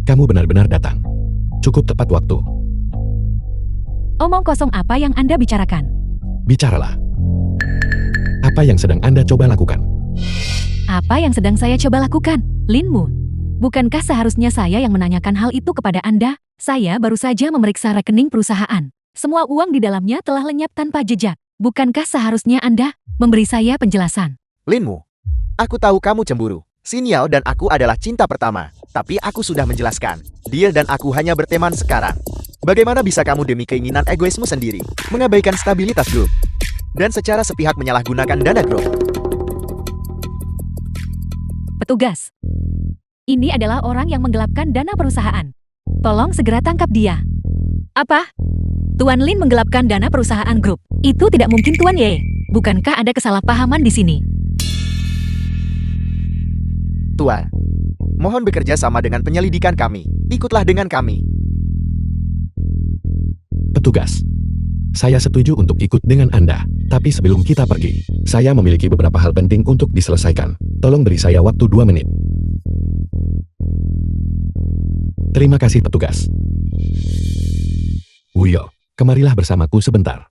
Kamu benar-benar datang. Cukup tepat waktu. Omong kosong apa yang Anda bicarakan? Bicaralah. Apa yang sedang Anda coba lakukan? Apa yang sedang saya coba lakukan? Linmu, bukankah seharusnya saya yang menanyakan hal itu kepada Anda? Saya baru saja memeriksa rekening perusahaan. Semua uang di dalamnya telah lenyap tanpa jejak. Bukankah seharusnya Anda memberi saya penjelasan? Linmu, aku tahu kamu cemburu. Xinyao dan aku adalah cinta pertama. Tapi aku sudah menjelaskan. Dia dan aku hanya berteman sekarang. Bagaimana bisa kamu demi keinginan egoismu sendiri mengabaikan stabilitas grup dan secara sepihak menyalahgunakan dana grup? Petugas, ini adalah orang yang menggelapkan dana perusahaan. Tolong segera tangkap dia. Apa? Tuan Lin menggelapkan dana perusahaan grup. Itu tidak mungkin, Tuan Ye. Bukankah ada kesalahpahaman di sini? Tuan, mohon bekerja sama dengan penyelidikan kami. Ikutlah dengan kami. Petugas. Saya setuju untuk ikut dengan Anda. Tapi sebelum kita pergi, saya memiliki beberapa hal penting untuk diselesaikan. Tolong beri saya waktu 2 menit. Terima kasih, petugas. Wuyo, kemarilah bersamaku sebentar.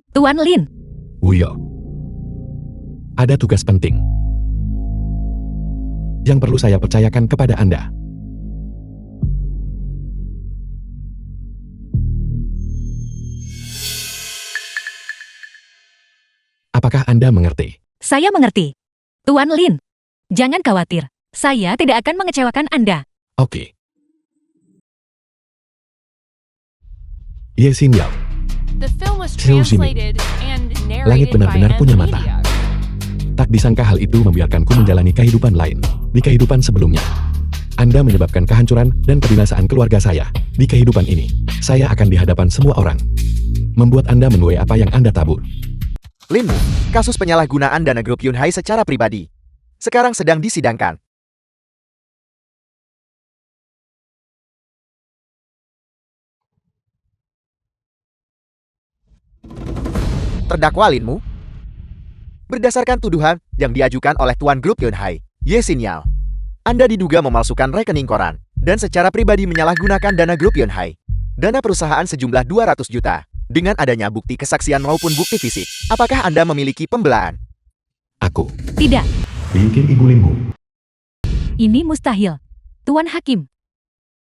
Tuan Lin, Wuyo. Ada tugas penting yang perlu saya percayakan kepada Anda. Apakah Anda mengerti? saya mengerti. Tuan Lin, jangan khawatir. Saya tidak akan mengecewakan Anda. Oke. Ye Xinyao, The film was Xiao Ximi. translated and Langit narrated by benar-benar punya mata. Media. Tak disangka hal itu membiarkanku menjalani kehidupan lain di kehidupan sebelumnya. Anda menyebabkan kehancuran dan kebinasaan keluarga saya. Di kehidupan ini, saya akan di hadapan semua orang. Membuat Anda menuai apa yang Anda tabur. Linmu, kasus penyalahgunaan dana grup Yunhai secara pribadi sekarang sedang disidangkan. Terdakwa Linmu, berdasarkan tuduhan yang diajukan oleh Tuan Grup Yunhai, Ye Xinyao, Anda diduga memalsukan rekening koran dan secara pribadi menyalahgunakan dana Grup Yunhai, dana perusahaan sejumlah 200 juta. Dengan adanya bukti kesaksian maupun bukti fisik, apakah Anda memiliki pembelaan? Aku Tidak, bikin Ibu Linmu. ini mustahil. Tuan Hakim,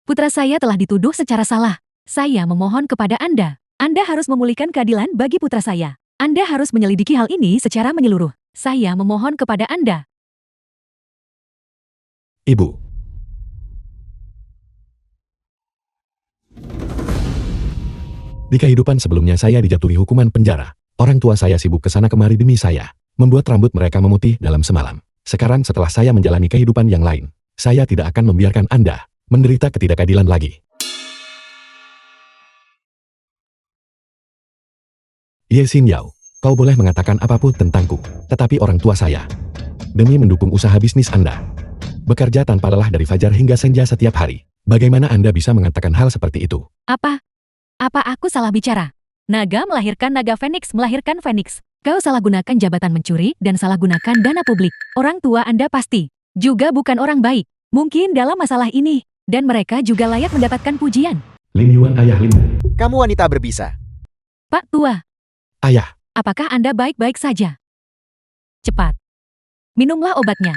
putra saya telah dituduh secara salah. Saya memohon kepada Anda. Anda harus memulihkan keadilan bagi putra saya. Anda harus menyelidiki hal ini secara menyeluruh. Saya memohon kepada Anda. Ibu. Di kehidupan sebelumnya saya dijatuhi hukuman penjara. Orang tua saya sibuk kesana kemari demi saya, membuat rambut mereka memutih dalam semalam. Sekarang setelah saya menjalani kehidupan yang lain, saya tidak akan membiarkan Anda menderita ketidakadilan lagi. Ye Xinyao, kau boleh mengatakan apapun tentangku, tetapi orang tua saya, demi mendukung usaha bisnis Anda, bekerja tanpa lelah dari fajar hingga senja setiap hari. Bagaimana Anda bisa mengatakan hal seperti itu? Apa aku salah bicara? Naga melahirkan naga Phoenix melahirkan Phoenix. Kau salah gunakan jabatan mencuri dan salah gunakan dana publik. Orang tua Anda pasti juga bukan orang baik. Mungkin dalam masalah ini, dan mereka juga layak mendapatkan pujian. Lin Yuan ayah Linmu. Kamu wanita berbisa. Pak Tua, Ayah, apakah Anda baik-baik saja? Cepat, minumlah obatnya.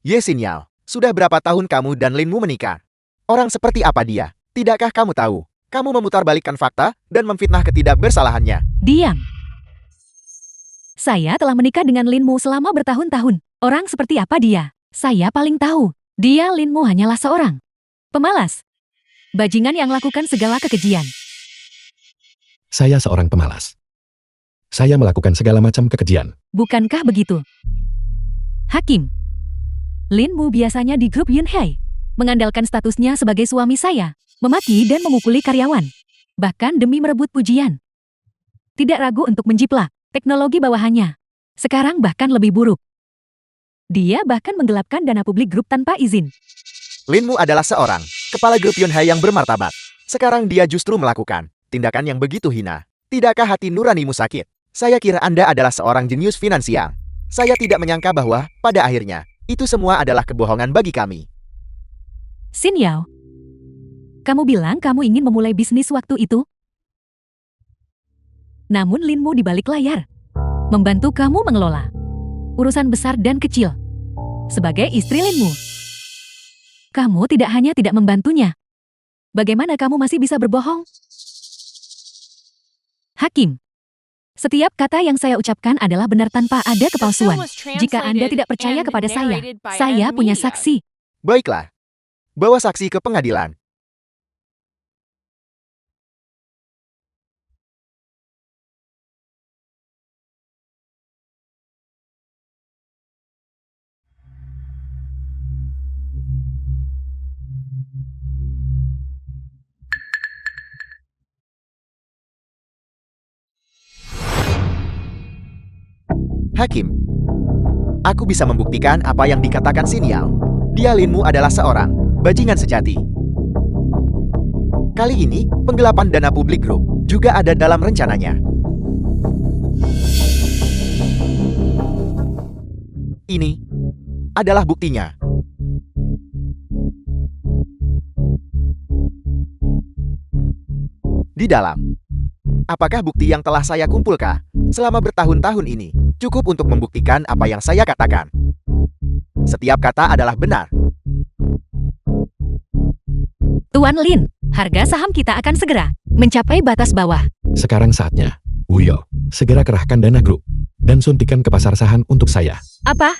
Ye Xinyao, sudah berapa tahun kamu dan Linmu menikah? Orang seperti apa dia? Tidakkah kamu tahu? Kamu memutarbalikkan fakta dan memfitnah ketidakbersalahannya. Diam. Saya telah menikah dengan Linmu selama bertahun-tahun. Orang seperti apa dia? Saya paling tahu. Dia Linmu hanyalah seorang pemalas. Bajingan yang lakukan segala kekejian. saya seorang pemalas. Saya melakukan segala macam kekejian. Bukankah begitu? Hakim, Linmu biasanya di grup Yunhai, mengandalkan statusnya sebagai suami saya, memaki dan memukuli karyawan, bahkan demi merebut pujian. Tidak ragu untuk menjiplak teknologi bawahannya. Sekarang bahkan lebih buruk. Dia bahkan menggelapkan dana publik grup tanpa izin. Linmu adalah seorang kepala grup Yunhai yang bermartabat. Sekarang dia justru melakukan tindakan yang begitu hina. Tidakkah hati nuranimu sakit? Saya kira Anda adalah seorang jenius finansial. Saya tidak menyangka bahwa, pada akhirnya, itu semua adalah kebohongan bagi kami. Xin Yao, kamu bilang kamu ingin memulai bisnis waktu itu? Namun Linmu di balik layar, membantu kamu mengelola urusan besar dan kecil. Sebagai istri Linmu, kamu tidak hanya tidak membantunya. Bagaimana kamu masih bisa berbohong? Hakim, setiap kata yang saya ucapkan adalah benar tanpa ada The film kepalsuan. was Jika Anda translated tidak percaya and kepada saya narrated by punya Media. saksi. Baiklah. Bawa saksi ke pengadilan. Hakim, aku bisa membuktikan apa yang dikatakan Sinyal. Dia Linmu adalah seorang bajingan sejati. Kali ini, penggelapan dana publik grup juga ada dalam rencananya. Ini adalah buktinya. Di dalam, apakah bukti yang telah saya kumpulkan selama bertahun-tahun ini cukup untuk membuktikan apa yang saya katakan? Setiap kata adalah benar. Tuan Lin, harga saham kita akan segera mencapai batas bawah. Sekarang saatnya, Wuyo, segera kerahkan dana grup dan suntikan ke pasar saham untuk saya. Apa?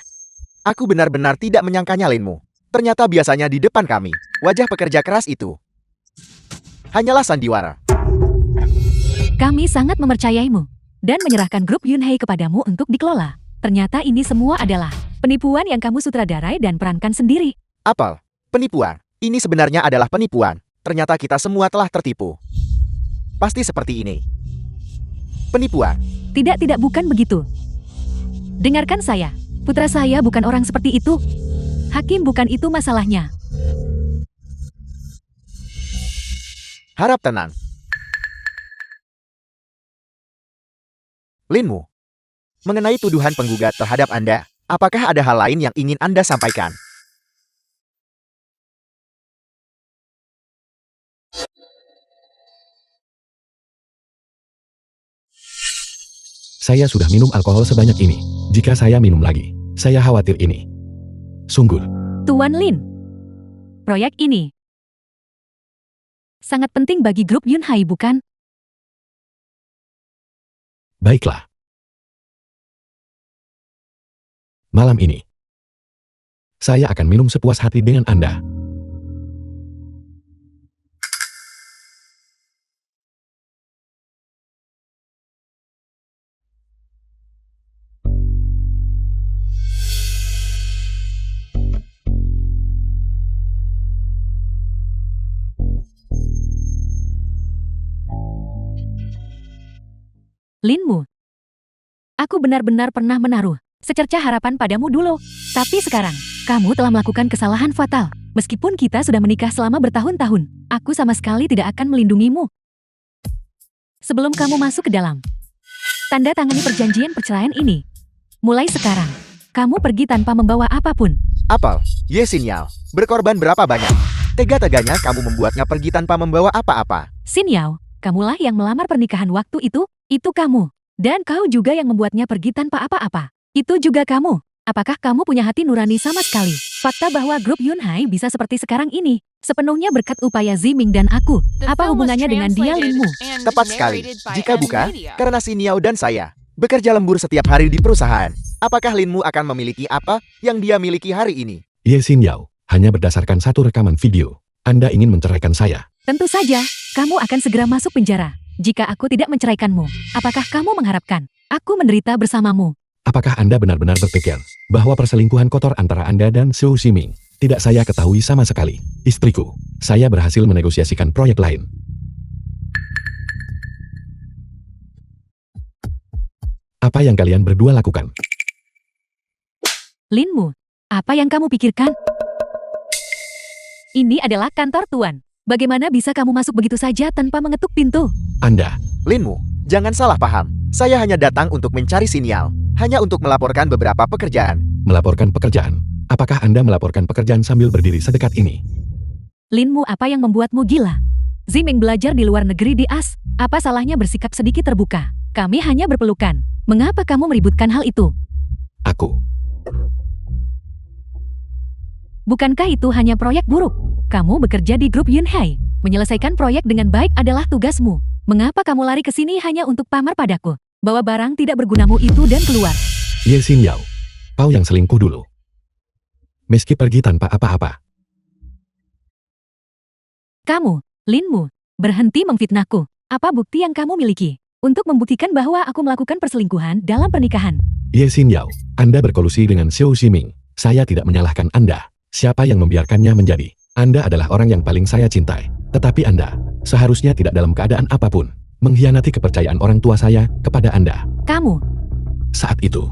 Aku benar-benar tidak menyangkanya Linmu. Ternyata biasanya di depan kami, wajah pekerja keras itu hanyalah sandiwara. Kami sangat mempercayaimu dan menyerahkan grup Yunhei kepadamu untuk dikelola. Ternyata ini semua adalah penipuan yang kamu sutradarai dan perankan sendiri. Apel, penipuan. Ini sebenarnya adalah penipuan. Ternyata kita semua telah tertipu. Pasti seperti ini. Penipuan. Tidak, bukan begitu. Dengarkan saya. Putra saya bukan orang seperti itu. Hakim, bukan itu masalahnya. Harap tenang. Linmu, mengenai tuduhan penggugat terhadap Anda, apakah ada hal lain yang ingin Anda sampaikan? Saya sudah minum alkohol sebanyak ini. Jika saya minum lagi, saya khawatir ini sungguh. Tuan Lin, proyek ini sangat penting bagi grup Yunhai, bukan? Baiklah. Malam ini, saya akan minum sepuas hati dengan Anda. Linmu, aku benar-benar pernah menaruh secercah harapan padamu dulu. Tapi sekarang, kamu telah melakukan kesalahan fatal. Meskipun kita sudah menikah selama bertahun-tahun, aku sama sekali tidak akan melindungimu. Sebelum kamu masuk ke dalam, tanda tangani perjanjian perceraian ini. Mulai sekarang, kamu pergi tanpa membawa apapun. Apel, Sinyal, berkorban berapa banyak? Tega-teganya kamu membuatnya pergi tanpa membawa apa-apa. Xin Yao, kamulah yang melamar pernikahan waktu itu kamu. Dan kau juga yang membuatnya pergi tanpa apa-apa. Itu juga kamu. Apakah kamu punya hati nurani sama sekali? Fakta bahwa grup Yunhai bisa seperti sekarang ini, sepenuhnya berkat upaya Ziming dan aku. The Apa film was hubungannya dengan dia, translated Linmu? and Tepat sekali. narrated by Jika bukan, Media. karena Sinyal dan saya bekerja lembur setiap hari di perusahaan. Apakah Linmu akan memiliki apa yang dia miliki hari ini? Ye Xin Yao, hanya berdasarkan satu rekaman video, Anda ingin menceraikan saya. Tentu saja, kamu akan segera masuk penjara. Jika aku tidak menceraikanmu, apakah kamu mengharapkan aku menderita bersamamu? Apakah Anda benar-benar berpikir bahwa perselingkuhan kotor antara Anda dan Su Ximing tidak saya ketahui sama sekali? Istriku, saya berhasil menegosiasikan proyek lain. Apa yang kalian berdua lakukan? Linmu, apa yang kamu pikirkan? Ini adalah kantor Tuan. Bagaimana bisa kamu masuk begitu saja tanpa mengetuk pintu? Anda, Linmu, Jangan salah paham. Saya hanya datang untuk mencari sinyal. Hanya untuk melaporkan beberapa pekerjaan. Melaporkan pekerjaan. Apakah Anda melaporkan pekerjaan sambil berdiri sedekat ini? Linmu, apa yang membuatmu gila? Ziming belajar di luar negeri di AS. Apa salahnya bersikap sedikit terbuka? Kami hanya berpelukan. Mengapa kamu meributkan hal itu? Aku. Bukankah itu hanya proyek buruk? Kamu bekerja di grup Yunhai. Menyelesaikan proyek dengan baik adalah tugasmu. Mengapa kamu lari ke sini hanya untuk pamer padaku? Bawa barang tidak bergunamu itu dan keluar. Ye Xin Yao. Pau yang selingkuh dulu. Meski pergi tanpa apa-apa. Kamu, Linmu, berhenti memfitnahku. Apa bukti yang kamu miliki untuk membuktikan bahwa aku melakukan perselingkuhan dalam pernikahan? Ye Xin Yao, Anda berkolusi dengan Xiao Ximing. Saya tidak menyalahkan Anda. Siapa yang membiarkannya menjadi? Anda adalah orang yang paling saya cintai. Tetapi Anda seharusnya tidak dalam keadaan apapun mengkhianati kepercayaan orang tua saya kepada Anda. Kamu. Saat itu,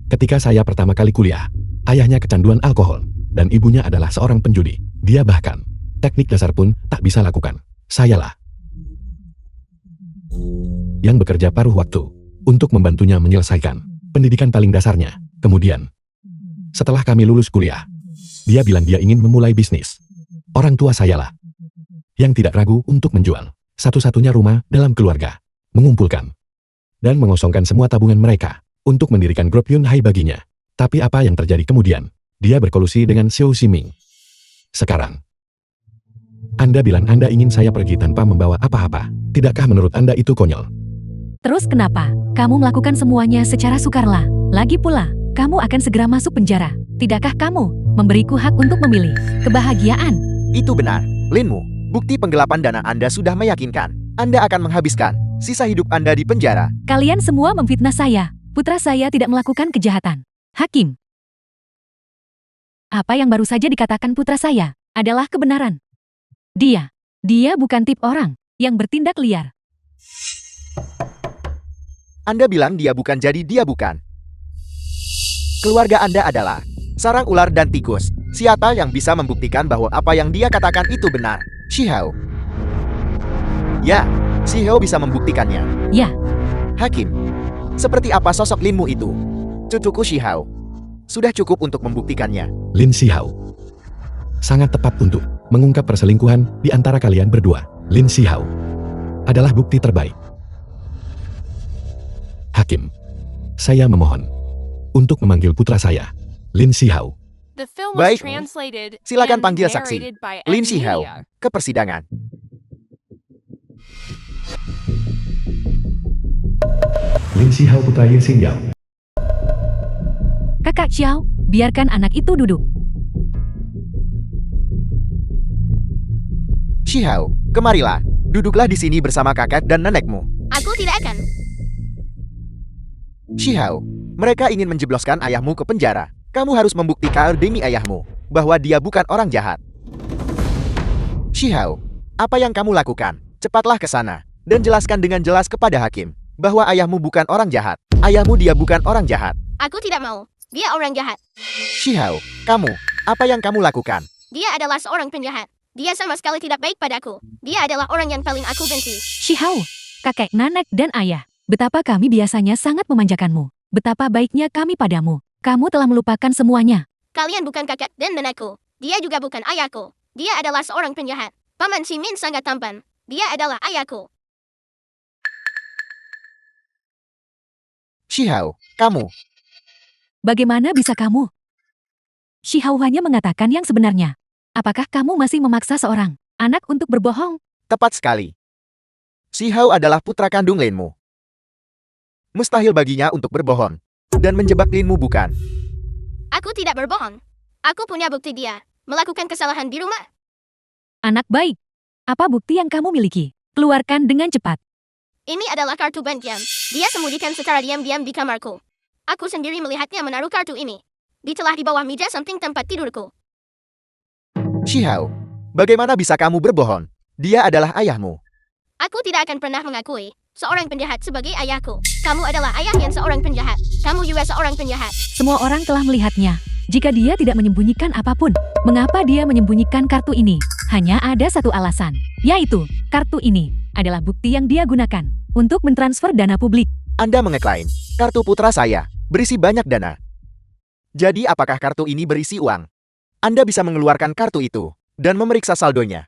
ketika saya pertama kali kuliah, ayahnya kecanduan alkohol dan ibunya adalah seorang penjudi. Dia bahkan teknik dasar pun tak bisa lakukan. Sayalah yang bekerja paruh waktu untuk membantunya menyelesaikan pendidikan paling dasarnya. Kemudian, setelah kami lulus kuliah, dia bilang dia ingin memulai bisnis. Orang tua sayalah yang tidak ragu untuk menjual satu-satunya rumah dalam keluarga, mengumpulkan dan mengosongkan semua tabungan mereka untuk mendirikan grup Yunhai baginya. Tapi apa yang terjadi kemudian? Dia berkolusi dengan Xiao Ximing. Sekarang, Anda bilang Anda ingin saya pergi tanpa membawa apa-apa. Tidakkah menurut Anda itu konyol? Terus kenapa? Kamu melakukan semuanya secara sukarela. Lagi pula, kamu akan segera masuk penjara. Tidakkah kamu memberiku hak untuk memilih kebahagiaan? Itu benar, Linmu. Bukti penggelapan dana Anda sudah meyakinkan. Anda akan menghabiskan sisa hidup Anda di penjara. Kalian semua memfitnah saya. Putra saya tidak melakukan kejahatan. Hakim. Apa yang baru saja dikatakan putra saya adalah kebenaran. Dia bukan tip orang yang bertindak liar. Anda bilang dia bukan, jadi dia bukan. Keluarga Anda adalah sarang ular dan tikus. Siapa yang bisa membuktikan bahwa apa yang dia katakan itu benar? Shihao. Ya, Shihao bisa membuktikannya. Ya, Hakim, seperti apa sosok Linmu itu? Cucuku Shihao. Sudah cukup untuk membuktikannya. Lin Xiao. Sangat tepat untuk mengungkap perselingkuhan di antara kalian berdua. Lin Xiao adalah bukti terbaik. Hakim, saya memohon untuk memanggil putra saya, Lin Xiao. The film Baik, was translated silakan and panggil saksi narrated by Lin Ed Xiao Media. ke persidangan. Lin Xiao putra Ye Xin Yao. Kakak Xiao, biarkan anak itu duduk. Shihao, kemarilah. Duduklah di sini bersama kakak dan nenekmu. Aku tidak akan. Shihao, mereka ingin menjebloskan ayahmu ke penjara. Kamu harus membuktikan demi ayahmu bahwa dia bukan orang jahat. Shihao, apa yang kamu lakukan? Cepatlah ke sana dan jelaskan dengan jelas kepada hakim bahwa ayahmu bukan orang jahat. Ayahmu dia bukan orang jahat. Aku tidak mau. Dia orang jahat. Shihao, kamu, apa yang kamu lakukan? Dia adalah seorang penjahat. Dia sama sekali tidak baik padaku. Dia adalah orang yang paling aku benci. Shihao, kakek, nenek, dan ayah. Betapa kami biasanya sangat memanjakanmu. Betapa baiknya kami padamu. Kamu telah melupakan semuanya. Kalian bukan kakak dan nenekku. Dia juga bukan ayahku. Dia adalah seorang penjahat. Paman Ximin sangat tampan. Dia adalah ayahku. Shihao, kamu. Bagaimana bisa kamu? Shihao hanya mengatakan yang sebenarnya. Apakah kamu masih memaksa seorang anak untuk berbohong? Tepat sekali. Shihao adalah putra kandung Linmu. Mustahil baginya untuk berbohong dan menjebak Linmu, bukan? Aku tidak berbohong. Aku punya bukti dia melakukan kesalahan di rumah. Anak baik. Apa bukti yang kamu miliki? Keluarkan dengan cepat. Ini adalah kartu bank diam. Dia sembunyikan secara diam-diam di kamarku. Aku sendiri melihatnya menaruh kartu ini. Ditelah di bawah meja samping tempat tidurku. Shihao, bagaimana bisa kamu berbohong? Dia adalah ayahmu. Aku tidak akan pernah mengakui seorang penjahat sebagai ayahku. Kamu adalah ayah yang seorang penjahat. Kamu juga seorang penjahat. Semua orang telah melihatnya. Jika dia tidak menyembunyikan apapun, mengapa dia menyembunyikan kartu ini? Hanya ada satu alasan, yaitu kartu ini adalah bukti yang dia gunakan untuk mentransfer dana publik. Anda mengeklaim, kartu putra saya berisi banyak dana. Jadi apakah kartu ini berisi uang? Anda bisa mengeluarkan kartu itu dan memeriksa saldonya.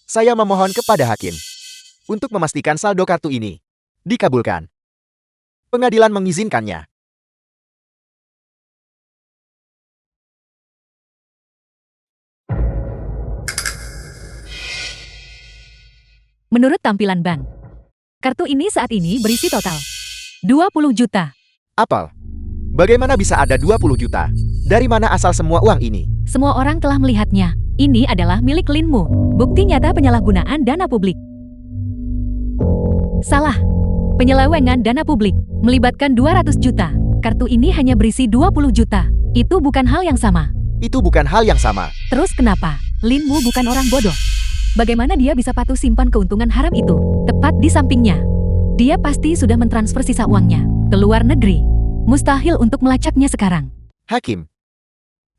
Saya memohon kepada hakim untuk memastikan saldo kartu ini dikabulkan. Pengadilan mengizinkannya. Menurut tampilan bank, kartu ini saat ini berisi total 20 juta. Apel, bagaimana bisa ada 20 juta? Dari mana asal semua uang ini? Semua orang telah melihatnya. Ini adalah milik Linmu. Bukti nyata penyalahgunaan dana publik. Salah. Penyelewengan dana publik melibatkan 200 juta. Kartu ini hanya berisi 20 juta. Itu bukan hal yang sama. Itu bukan hal yang sama. Terus kenapa? Linmu bukan orang bodoh. Bagaimana dia bisa patuh simpan keuntungan haram itu? Tepat di sampingnya. Dia pasti sudah mentransfer sisa uangnya ke luar negeri. Mustahil untuk melacaknya sekarang. Hakim,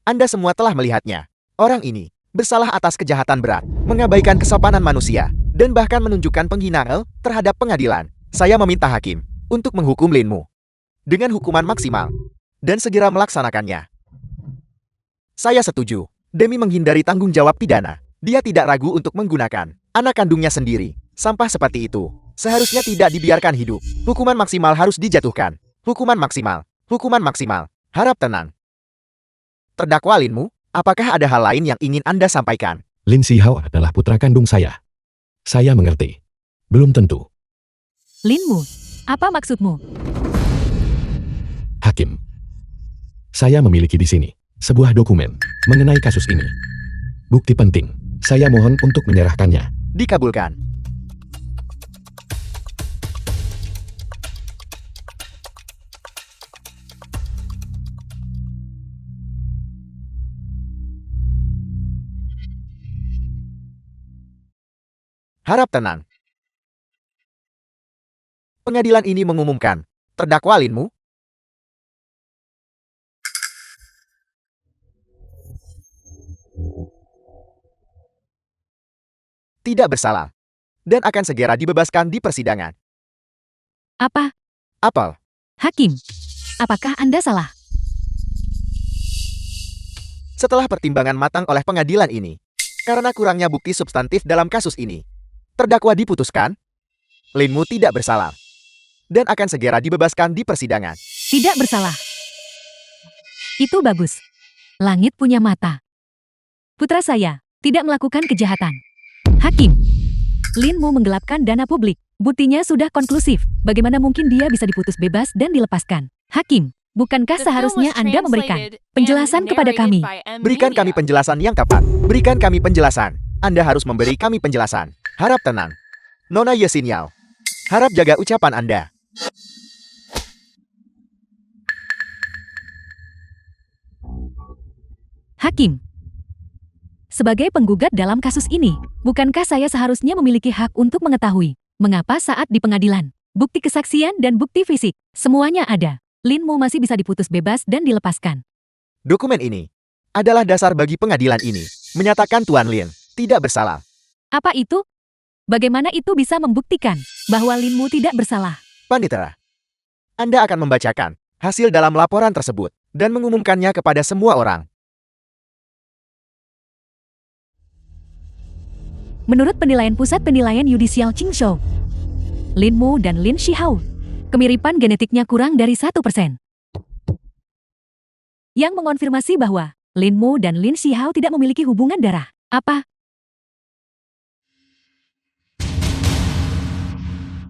Anda semua telah melihatnya. Orang ini bersalah atas kejahatan berat, mengabaikan kesopanan manusia, dan bahkan menunjukkan penghinaan terhadap pengadilan. Saya meminta hakim untuk menghukum Linmu dengan hukuman maksimal dan segera melaksanakannya. Saya setuju. Demi menghindari tanggung jawab pidana, dia tidak ragu untuk menggunakan anak kandungnya sendiri. Sampah seperti itu seharusnya tidak dibiarkan hidup. Hukuman maksimal harus dijatuhkan. Hukuman maksimal. Hukuman maksimal. Harap tenang. Terdakwa Linmu, apakah ada hal lain yang ingin Anda sampaikan? Lin Xiao adalah putra kandung saya. Saya mengerti. Belum tentu. Linmu, apa maksudmu? Hakim. Saya memiliki di sini sebuah dokumen mengenai kasus ini. Bukti penting. Saya mohon untuk menyerahkannya. Dikabulkan. Harap tenang. Pengadilan ini mengumumkan, terdakwa Linmu tidak bersalah dan akan segera dibebaskan di persidangan. Apa? Apel, Hakim, apakah Anda salah? setelah pertimbangan matang oleh pengadilan ini, karena kurangnya bukti substantif dalam kasus ini, terdakwa diputuskan, Linmu tidak bersalah dan akan segera dibebaskan di persidangan. Tidak bersalah. Itu bagus. Langit punya mata. Putra saya tidak melakukan kejahatan. Hakim, Linmu menggelapkan dana publik. Buktinya sudah konklusif. Bagaimana mungkin dia bisa diputus bebas dan dilepaskan? Hakim, bukankah seharusnya Anda memberikan penjelasan kepada kami? Berikan kami penjelasan yang tepat. Berikan kami penjelasan. Anda harus memberi kami penjelasan. Harap tenang. Nona Ye Xinyao, harap jaga ucapan Anda. Hakim, sebagai penggugat dalam kasus ini, bukankah saya seharusnya memiliki hak untuk mengetahui mengapa saat di pengadilan, bukti kesaksian dan bukti fisik, semuanya ada. Linmu masih bisa diputus bebas dan dilepaskan. Dokumen ini adalah dasar bagi pengadilan ini, menyatakan Tuan Lin tidak bersalah. Apa itu? Bagaimana itu bisa membuktikan bahwa Linmu tidak bersalah? Panditera, Anda akan membacakan hasil dalam laporan tersebut dan mengumumkannya kepada semua orang. Menurut penilaian Pusat Penilaian Yudisial Qingzhou, Linmu dan Lin Shihao, kemiripan genetiknya kurang dari 1%. Yang mengonfirmasi bahwa Linmu dan Lin Shihao tidak memiliki hubungan darah. Apa?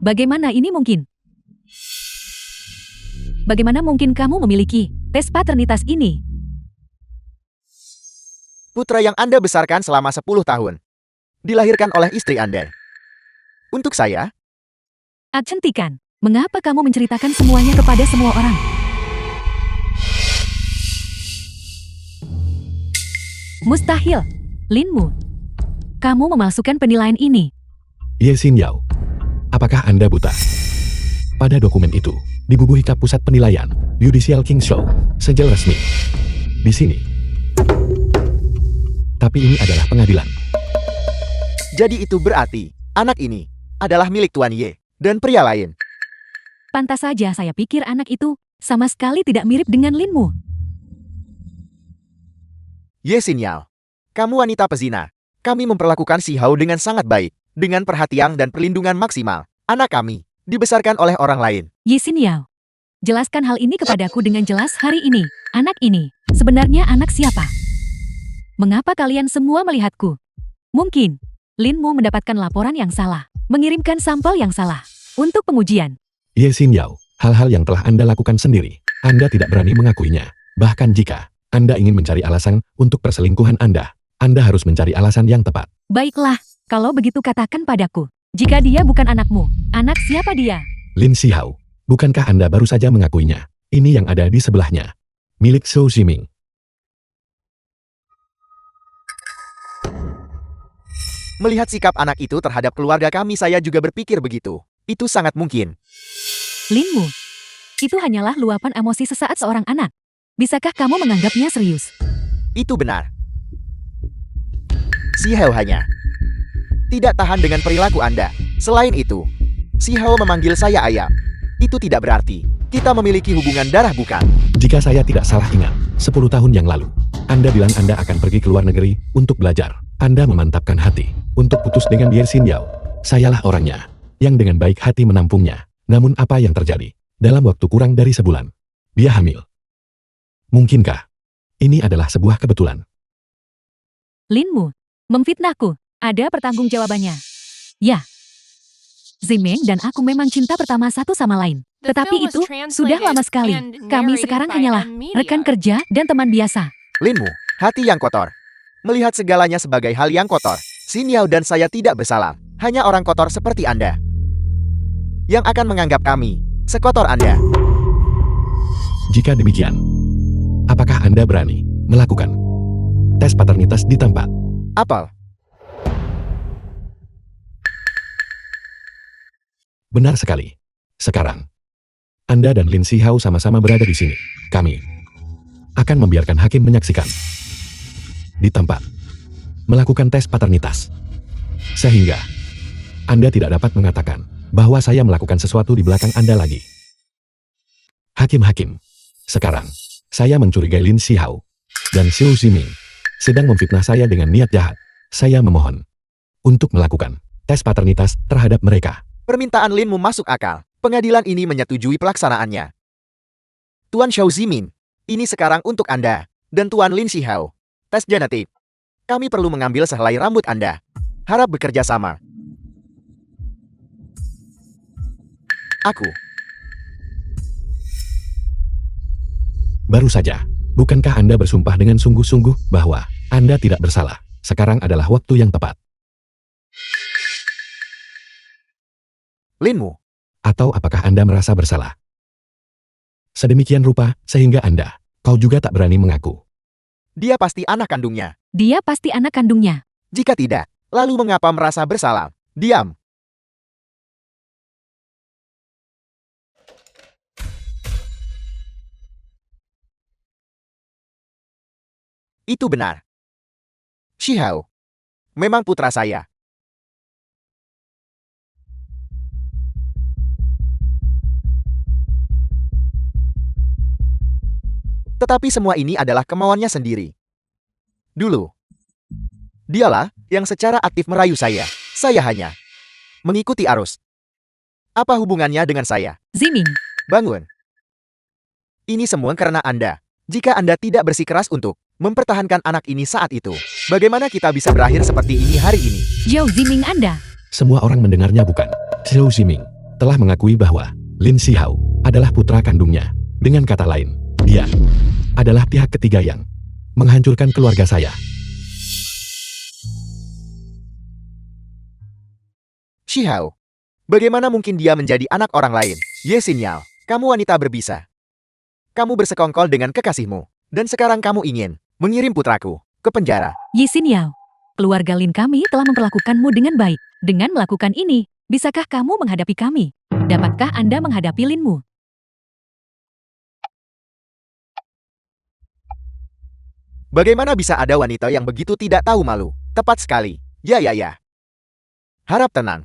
Bagaimana ini mungkin? Bagaimana mungkin kamu memiliki tes paternitas ini? Putra yang Anda besarkan selama 10 tahun dilahirkan oleh istri Anda. Untuk saya, Hentikan. Mengapa kamu menceritakan semuanya kepada semua orang? Mustahil. Linmu, kamu memalsukan penilaian ini. Ye Xinyao, apakah Anda buta? Pada dokumen itu, dibubuhi Kap Pusat Penilaian, Judicial Qingzhou, segel resmi. Di sini. Tapi ini adalah pengadilan. jadi itu berarti anak ini adalah milik Tuan Ye. dan pria lain. Pantas saja saya pikir anak itu sama sekali tidak mirip dengan Linmu. Ye Xinyao, kamu wanita pezina. Kami memperlakukan Si Hao dengan sangat baik, dengan perhatian dan perlindungan maksimal. Anak kami dibesarkan oleh orang lain. Ye Xinyao, jelaskan hal ini kepadaku dengan jelas hari ini. Anak ini sebenarnya anak siapa? Mengapa kalian semua melihatku? Mungkin Linmu mendapatkan laporan yang salah, mengirimkan sampel yang salah untuk pengujian. Ye Xinyao, hal-hal yang telah Anda lakukan sendiri, Anda tidak berani mengakuinya. Bahkan jika Anda ingin mencari alasan untuk perselingkuhan Anda harus mencari alasan yang tepat. Baiklah, kalau begitu katakan padaku. Jika dia bukan anakmu, anak siapa dia? Lin Xihao, bukankah Anda baru saja mengakuinya? Ini yang ada di sebelahnya. Milik Zhou Ziming. Melihat sikap anak itu terhadap keluarga kami, saya juga berpikir begitu. Itu sangat mungkin. Linmu, itu hanyalah luapan emosi sesaat seorang anak. Bisakah kamu menganggapnya serius? Itu benar. Si Hao hanya tidak tahan dengan perilaku Anda. Selain itu, Si Hao memanggil saya ayah. Itu tidak berarti kita memiliki hubungan darah, bukan? Jika saya tidak salah ingat, 10 tahun yang lalu, Anda bilang Anda akan pergi ke luar negeri untuk belajar. Anda memantapkan hati untuk putus dengan Ye Xinyao. Sayalah orangnya yang dengan baik hati menampungnya. Namun apa yang terjadi? Dalam waktu kurang dari sebulan, dia hamil. Mungkinkah ini adalah sebuah kebetulan? Linmu, memfitnahku. Ada pertanggungjawabannya. Ya. Ziming dan aku memang cinta pertama satu sama lain. Tetapi itu sudah lama sekali. Kami sekarang hanyalah rekan kerja dan teman biasa. Linmu, hati yang kotor. Melihat segalanya sebagai hal yang kotor. Xinyao dan saya tidak bersalah. Hanya orang kotor seperti Anda yang akan menganggap kami sekotor Anda. Jika demikian, apakah Anda berani melakukan tes paternitas di tempat? Apel. Benar sekali. Sekarang, Anda dan Lin Xihao sama-sama berada di sini. Kami akan membiarkan hakim menyaksikan di tempat melakukan tes paternitas. Sehingga Anda tidak dapat mengatakan bahwa saya melakukan sesuatu di belakang Anda lagi. Hakim-hakim, sekarang saya mencurigai Lin Xihao dan Zhou Ziming sedang memfitnah saya dengan niat jahat. Saya memohon untuk melakukan tes paternitas terhadap mereka. Permintaan Linmu masuk akal. Pengadilan ini menyetujui pelaksanaannya. Tuan Zhou Ziming, ini sekarang untuk Anda. Dan Tuan Lin Xihao. Tes genetik. Kami perlu mengambil sehelai rambut Anda. Harap bekerja sama. Aku. Baru saja, bukankah Anda bersumpah dengan sungguh-sungguh bahwa Anda tidak bersalah? Sekarang adalah waktu yang tepat. Linmu. Atau apakah Anda merasa bersalah? Sedemikian rupa, sehingga kau juga tak berani mengaku. Dia pasti anak kandungnya. Dia pasti anak kandungnya. Jika tidak, lalu mengapa merasa bersalah? Diam. Itu benar. Xihao. Memang putra saya. Tetapi semua ini adalah kemauannya sendiri. Dulu, dialah yang secara aktif merayu saya. Saya hanya mengikuti arus. Apa hubungannya dengan saya? Ziming, Bangun. Ini semua karena Anda. Jika Anda tidak bersikeras untuk mempertahankan anak ini saat itu, bagaimana kita bisa berakhir seperti ini hari ini? Zhou Ziming Anda. Semua orang mendengarnya bukan? Zhou Ziming telah mengakui bahwa Lin Xihao adalah putra kandungnya. Dengan kata lain, dia adalah pihak ketiga yang menghancurkan keluarga saya. Xihao. Bagaimana mungkin dia menjadi anak orang lain? Ye Xinyao, kamu wanita berbisa. Kamu bersekongkol dengan kekasihmu. Dan sekarang kamu ingin mengirim putraku ke penjara. Ye Xinyao, keluarga Lin kami telah memperlakukanmu dengan baik. Dengan melakukan ini, bisakah kamu menghadapi kami? Dapatkah Anda menghadapi Linmu? Bagaimana bisa ada wanita yang begitu tidak tahu malu? Tepat sekali. Ya. Harap tenang.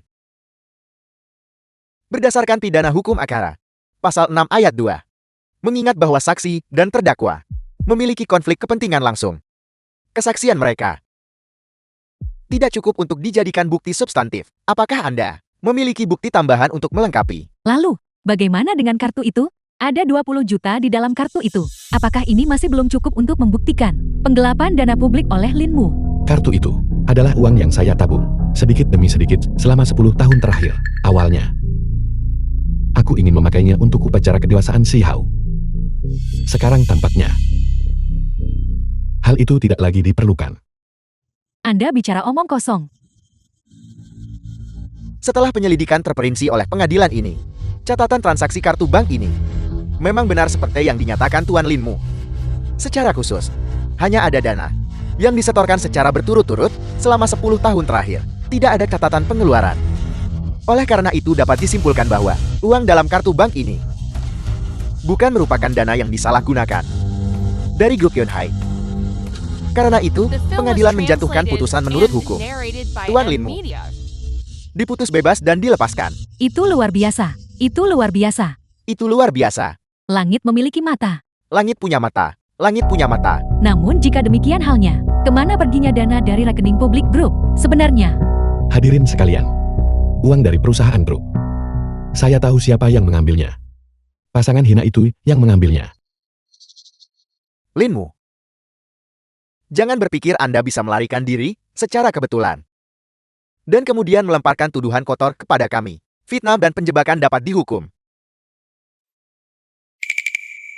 Berdasarkan pidana hukum acara, Pasal 6 Ayat 2, mengingat bahwa saksi dan terdakwa memiliki konflik kepentingan langsung. Kesaksian mereka tidak cukup untuk dijadikan bukti substantif. Apakah Anda memiliki bukti tambahan untuk melengkapi? Lalu, bagaimana dengan kartu itu? Ada 20 juta di dalam kartu itu. Apakah ini masih belum cukup untuk membuktikan penggelapan dana publik oleh Lin Mu? Kartu itu adalah uang yang saya tabung, sedikit demi sedikit, selama 10 tahun terakhir. Awalnya, aku ingin memakainya untuk upacara kedewasaan Si Hao. Sekarang tampaknya, hal itu tidak lagi diperlukan. Anda bicara omong kosong. Setelah penyelidikan terperinci oleh pengadilan ini, catatan transaksi kartu bank ini memang benar seperti yang dinyatakan Tuan Lin Mu. Secara khusus, hanya ada dana yang disetorkan secara berturut-turut selama 10 tahun terakhir. Tidak ada catatan pengeluaran. Oleh karena itu dapat disimpulkan bahwa uang dalam kartu bank ini bukan merupakan dana yang disalahgunakan dari grup Yunhai. Karena itu, pengadilan menjatuhkan putusan menurut hukum. Tuan Lin Mu diputus bebas dan dilepaskan. Itu luar biasa. Itu luar biasa. Itu luar biasa. Langit memiliki mata. Langit punya mata. Langit punya mata. Namun jika demikian halnya, kemana perginya dana dari rekening publik grup? Sebenarnya, Hadirin sekalian, uang dari perusahaan grup. Saya tahu siapa yang mengambilnya. Pasangan hina itu yang mengambilnya. Lin Mu, jangan berpikir Anda bisa melarikan diri secara kebetulan dan kemudian melemparkan tuduhan kotor kepada kami. Fitnah dan penjebakan dapat dihukum.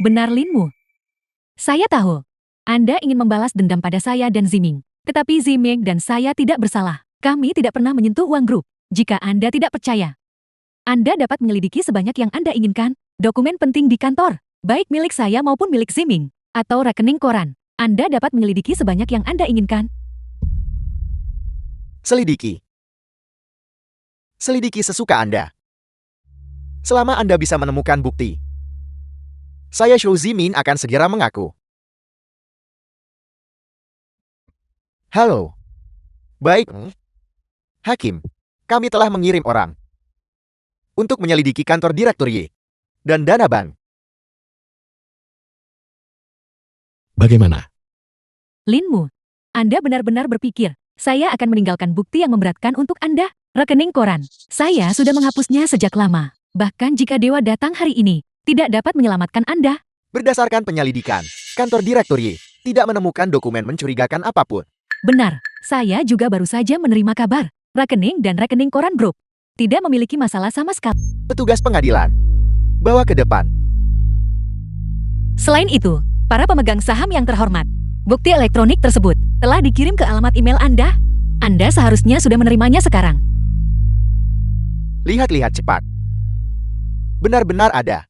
benar Lin Mu. Saya tahu, Anda ingin membalas dendam pada saya dan Ziming. Tetapi Ziming dan saya tidak bersalah. Kami tidak pernah menyentuh uang grup. Jika Anda tidak percaya, Anda dapat menyelidiki sebanyak yang Anda inginkan. Dokumen penting di kantor, baik milik saya maupun milik Ziming, atau rekening koran. Anda dapat menyelidiki sebanyak yang Anda inginkan. Selidiki. Selidiki sesuka Anda. Selama Anda bisa menemukan bukti, saya Shou Zimin akan segera mengaku. Halo. Baik. Hakim, kami telah mengirim orang untuk menyelidiki kantor Direktur Y dan dana bank. Bagaimana? Lin Mu, Anda benar-benar berpikir, saya akan meninggalkan bukti yang memberatkan untuk Anda? Rekening koran, saya sudah menghapusnya sejak lama. Bahkan jika Dewa datang hari ini, tidak dapat menyelamatkan Anda. Berdasarkan penyelidikan, kantor Direktur Y tidak menemukan dokumen mencurigakan apapun. Benar, saya juga baru saja menerima kabar. Rekening dan rekening koran grup tidak memiliki masalah sama sekali. Petugas pengadilan, bawa ke depan. Selain itu, para pemegang saham yang terhormat, bukti elektronik tersebut telah dikirim ke alamat email Anda. Anda seharusnya sudah menerimanya sekarang. Lihat-lihat cepat. Benar-benar ada.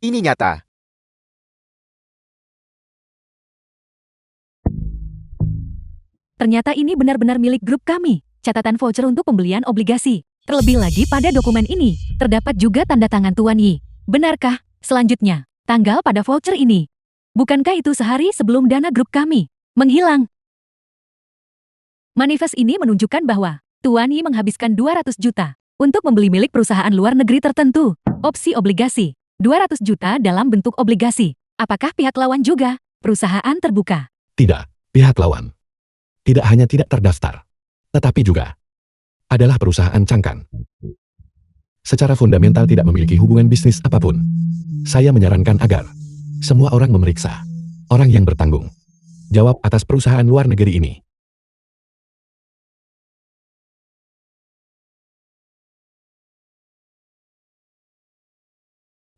Ini nyata. Ternyata ini benar-benar milik grup kami. Catatan voucher untuk pembelian obligasi. Terlebih lagi pada dokumen ini, terdapat juga tanda tangan Tuan Yi. Benarkah? Selanjutnya, tanggal pada voucher ini. Bukankah itu sehari sebelum dana grup kami menghilang? Manifest ini menunjukkan bahwa Tuan Yi menghabiskan 200 juta untuk membeli milik perusahaan luar negeri tertentu. Opsi obligasi, 200 juta dalam bentuk obligasi. Apakah pihak lawan juga? Perusahaan terbuka. Tidak, pihak lawan tidak hanya tidak terdaftar, tetapi juga adalah perusahaan cangkang. Secara fundamental tidak memiliki hubungan bisnis apapun. Saya menyarankan agar semua orang memeriksa orang yang bertanggung jawab atas perusahaan luar negeri ini.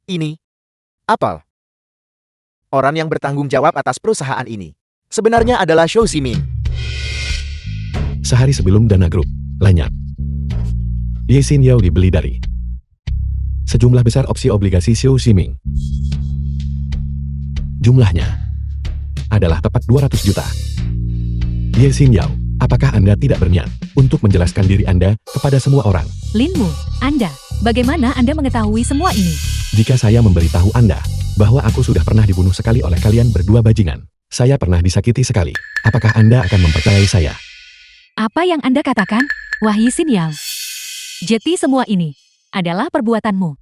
Ini Apple. Orang yang bertanggung jawab atas perusahaan ini sebenarnya adalah Shou Zimin. Sehari sebelum dana grup lenyap, Ye Xin Yao dibeli dari sejumlah besar opsi obligasi Shou Ziming. Jumlahnya adalah tepat 200 juta. Ye Xin Yao, apakah Anda tidak berniat untuk menjelaskan diri Anda kepada semua orang? Lin Mu, Anda, bagaimana Anda mengetahui semua ini? Jika saya memberitahu Anda bahwa aku sudah pernah dibunuh sekali oleh kalian berdua bajingan, saya pernah disakiti sekali, apakah Anda akan mempercayai saya? Apa yang Anda katakan? Wahyi Xin Yao. Jadi semua ini adalah perbuatanmu.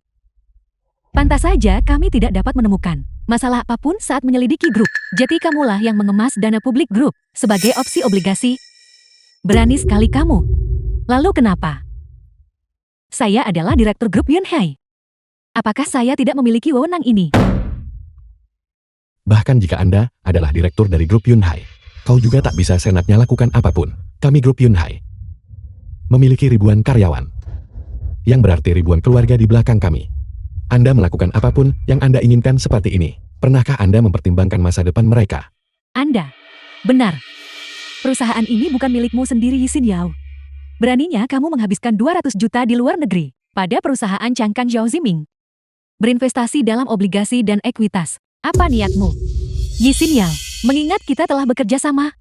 Pantas saja kami tidak dapat menemukan masalah apapun saat menyelidiki grup. Jadi kamulah yang mengemas dana publik grup sebagai opsi obligasi. Berani sekali kamu. Lalu kenapa? Saya adalah direktur grup Yunhai. Apakah saya tidak memiliki wewenang ini? Bahkan jika Anda adalah direktur dari grup Yunhai, kau juga tak bisa senaknya lakukan apapun. Kami grup Yunhai memiliki ribuan karyawan, yang berarti ribuan keluarga di belakang kami. Anda melakukan apapun yang Anda inginkan seperti ini. Pernahkah Anda mempertimbangkan masa depan mereka? Anda. Benar. Perusahaan ini bukan milikmu sendiri, Yisin Yao. Beraninya kamu menghabiskan 200 juta di luar negeri pada perusahaan Changkan Zhao Ziming. Berinvestasi dalam obligasi dan ekuitas. Apa niatmu? Yisin Yao, mengingat kita telah bekerja sama.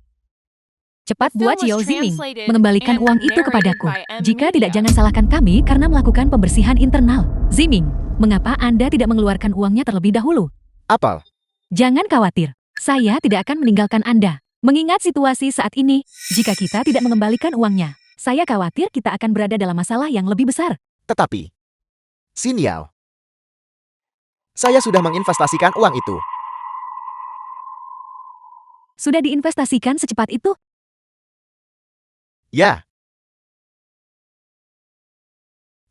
Cepat buat Zhao Ziming mengembalikan uang itu kepadaku. Jika tidak, jangan salahkan kami karena melakukan pembersihan internal. Ziming, mengapa Anda tidak mengeluarkan uangnya terlebih dahulu? Apel, Jangan khawatir, saya tidak akan meninggalkan Anda. Mengingat situasi saat ini, jika kita tidak mengembalikan uangnya, saya khawatir kita akan berada dalam masalah yang lebih besar. tetapi Xin Yao, saya sudah menginvestasikan uang itu. Sudah diinvestasikan secepat itu? Ya.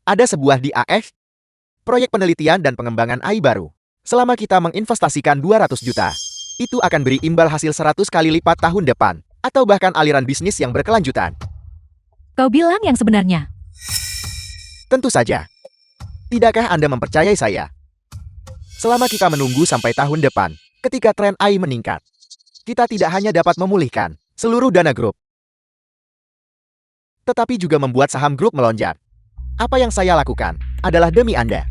Ada sebuah DAF, proyek penelitian dan pengembangan AI baru. Selama kita menginvestasikan 200 juta, itu akan beri imbal hasil 100 kali lipat tahun depan, atau bahkan aliran bisnis yang berkelanjutan. Kau bilang yang sebenarnya. Tentu saja. Tidakkah Anda mempercayai saya? Selama kita menunggu sampai tahun depan, ketika tren AI meningkat, kita tidak hanya dapat memulihkan seluruh dana grup, tetapi juga membuat saham grup melonjak. Apa yang saya lakukan adalah demi Anda.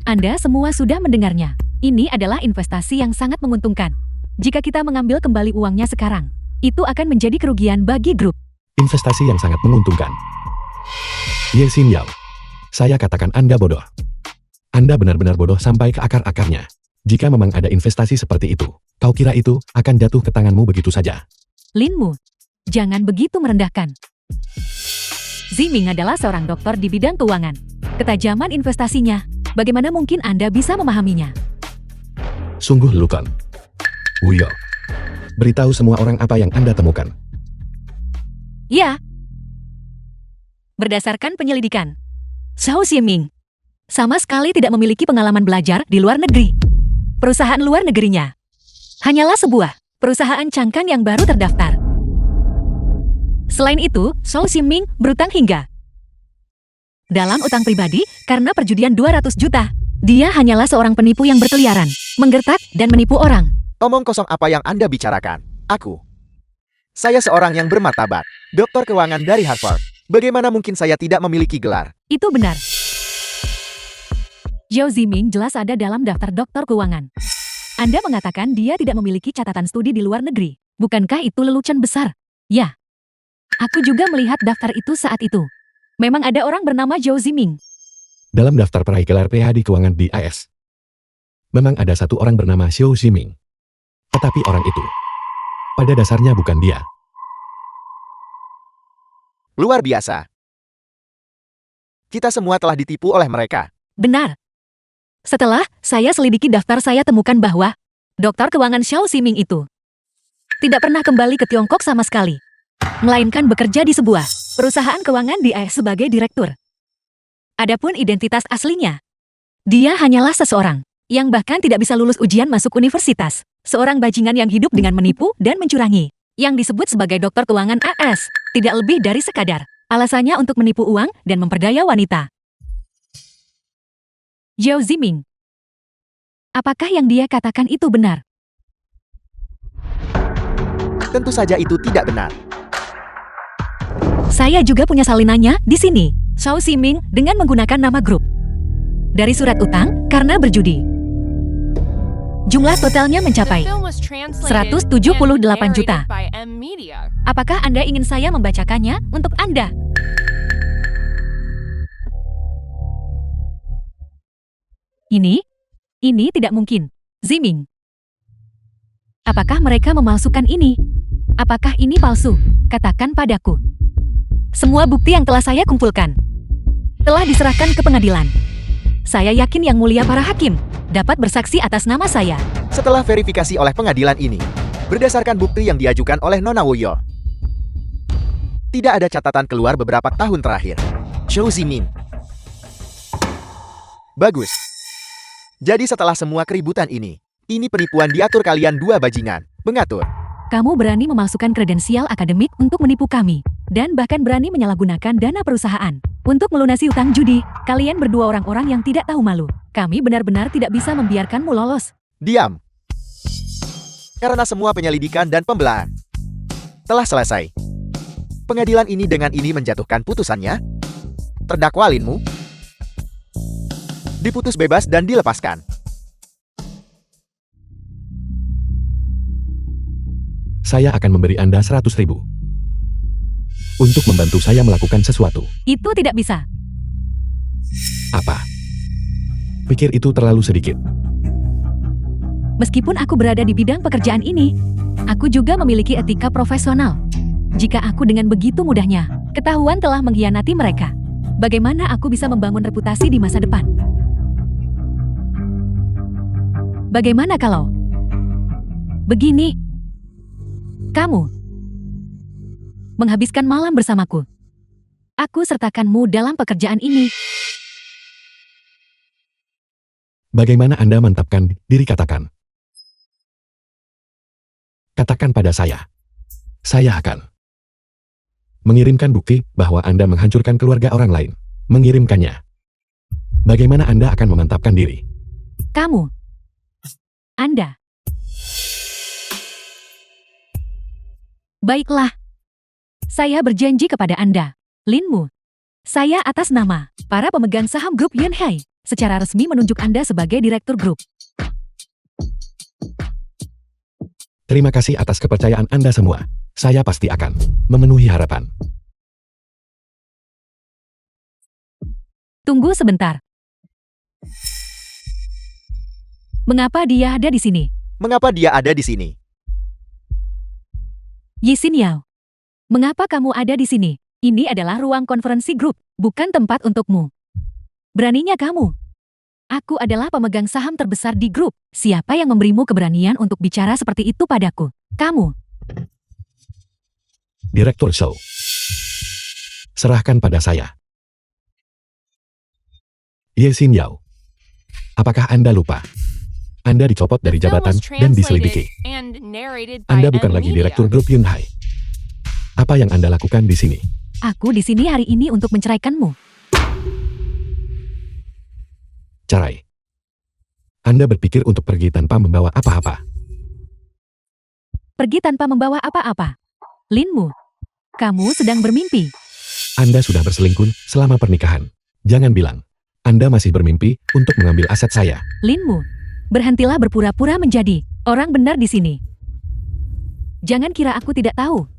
Anda semua sudah mendengarnya. Ini adalah investasi yang sangat menguntungkan. Jika kita mengambil kembali uangnya sekarang, itu akan menjadi kerugian bagi grup. Investasi yang sangat menguntungkan. Ye Xin Yao, saya katakan Anda bodoh. Anda benar-benar bodoh sampai ke akar-akarnya. Jika memang ada investasi seperti itu, kau kira itu akan jatuh ke tanganmu begitu saja? Linmu, jangan begitu merendahkan. Ziming adalah seorang dokter di bidang keuangan. Ketajaman investasinya, bagaimana mungkin Anda bisa memahaminya? Sungguh Lukon. Wuyo, beritahu semua orang apa yang Anda temukan. Ya. Berdasarkan penyelidikan, Zhao Ziming sama sekali tidak memiliki pengalaman belajar di luar negeri. Perusahaan luar negerinya hanyalah sebuah perusahaan Changkan yang baru terdaftar. Selain itu, Zhao Ziming berutang hingga dalam utang pribadi karena perjudian 200 juta. Dia hanyalah seorang penipu yang berkeliaran, menggertak dan menipu orang. Omong kosong apa yang Anda bicarakan? Saya seorang yang bermartabat, doktor keuangan dari Harvard. Bagaimana mungkin saya tidak memiliki gelar? Itu benar. Zhao Ziming jelas ada dalam daftar dokter keuangan. Anda mengatakan dia tidak memiliki catatan studi di luar negeri. Bukankah itu lelucon besar? Ya. Aku juga melihat daftar itu saat itu. Memang ada orang bernama Zhao Ziming. Dalam daftar peraih gelar PhD keuangan di AS, memang ada satu orang bernama Zhao Ziming. Tetapi orang itu, pada dasarnya bukan dia. Luar biasa. Kita semua telah ditipu oleh mereka. Benar. Setelah saya selidiki daftar, saya temukan bahwa dokter keuangan Zhao Ziming itu tidak pernah kembali ke Tiongkok sama sekali, melainkan bekerja di sebuah perusahaan keuangan di AS sebagai direktur. Adapun identitas aslinya, dia hanyalah seseorang yang bahkan tidak bisa lulus ujian masuk universitas. Seorang bajingan yang hidup dengan menipu dan mencurangi. Yang disebut sebagai dokter keuangan AS, tidak lebih dari sekadar alasannya untuk menipu uang dan memperdaya wanita. Zhao Ziming. Apakah yang dia katakan itu benar? Tentu saja itu tidak benar. Saya juga punya salinannya di sini. Zhao Ziming dengan menggunakan nama grup. Dari surat utang karena berjudi. Jumlah totalnya mencapai 178 juta. Apakah Anda ingin saya membacakannya untuk Anda? Ini tidak mungkin. Ziming. Apakah mereka memalsukan ini? Apakah ini palsu? Katakan padaku. Semua bukti yang telah saya kumpulkan telah diserahkan ke pengadilan. Saya yakin Yang Mulia para hakim dapat bersaksi atas nama saya. Setelah verifikasi oleh pengadilan ini, berdasarkan bukti yang diajukan oleh Nona Wuyo, tidak ada catatan keluar beberapa tahun terakhir. Zhou Zimin. Bagus. Jadi setelah semua keributan ini penipuan diatur kalian dua bajingan. Mengatur. Kamu berani memalsukan kredensial akademik untuk menipu kami, dan bahkan berani menyalahgunakan dana perusahaan untuk melunasi utang judi. Kalian berdua orang-orang yang tidak tahu malu. Kami benar-benar tidak bisa membiarkanmu lolos. Diam. Karena semua penyelidikan dan pembelahan telah selesai, pengadilan ini dengan ini menjatuhkan putusannya. Terdakwa Lin Mu diputus bebas dan dilepaskan. Saya akan memberi Anda 100.000 untuk membantu saya melakukan sesuatu. Itu tidak bisa. Apa? Pikir itu terlalu sedikit. Meskipun aku berada di bidang pekerjaan ini, aku juga memiliki etika profesional. Jika aku dengan begitu mudahnya ketahuan telah mengkhianati mereka, bagaimana aku bisa membangun reputasi di masa depan? Bagaimana kalau begini? Kamu menghabiskan malam bersamaku. Aku sertakanmu dalam pekerjaan ini. Bagaimana Anda mantapkan diri katakan? Katakan pada saya. Saya akan mengirimkan bukti bahwa Anda menghancurkan keluarga orang lain. Mengirimkannya. Bagaimana Anda akan memantapkan diri? Kamu. Anda. Baiklah. Saya berjanji kepada Anda, Lin Mu. Saya atas nama para pemegang saham grup Yunhai secara resmi menunjuk Anda sebagai direktur grup. Terima kasih atas kepercayaan Anda semua. Saya pasti akan memenuhi harapan. Tunggu sebentar. Mengapa dia ada di sini? Mengapa dia ada di sini? Yi Xin Yao. Mengapa kamu ada di sini? Ini adalah ruang konferensi grup, bukan tempat untukmu. Beraninya kamu. Aku adalah pemegang saham terbesar di grup. Siapa yang memberimu keberanian untuk bicara seperti itu padaku? Kamu. Direktur Show. Serahkan pada saya. Ye Xin Yao. Apakah Anda lupa? Anda dicopot dari jabatan dan diselidiki. Anda bukan lagi direktur grup Yunhai. Apa yang Anda lakukan di sini? Aku di sini hari ini untuk menceraikanmu. Cerai. Anda berpikir untuk pergi tanpa membawa apa-apa. Pergi tanpa membawa apa-apa. Lin Mu, kamu sedang bermimpi. Anda sudah berselingkuh selama pernikahan. Jangan bilang Anda masih bermimpi untuk mengambil aset saya. Lin Mu, berhentilah berpura-pura menjadi orang benar di sini. Jangan kira aku tidak tahu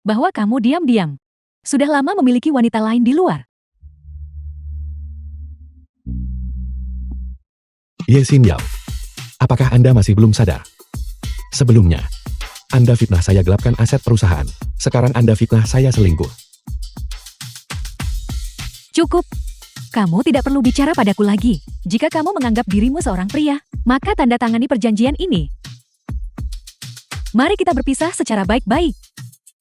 bahwa kamu diam-diam sudah lama memiliki wanita lain di luar. Ye Xin Yao. Apakah Anda masih belum sadar? Sebelumnya, Anda fitnah saya gelapkan aset perusahaan. Sekarang Anda fitnah saya selingkuh. Cukup. Kamu tidak perlu bicara padaku lagi. Jika kamu menganggap dirimu seorang pria, maka tanda tangani perjanjian ini. Mari kita berpisah secara baik-baik.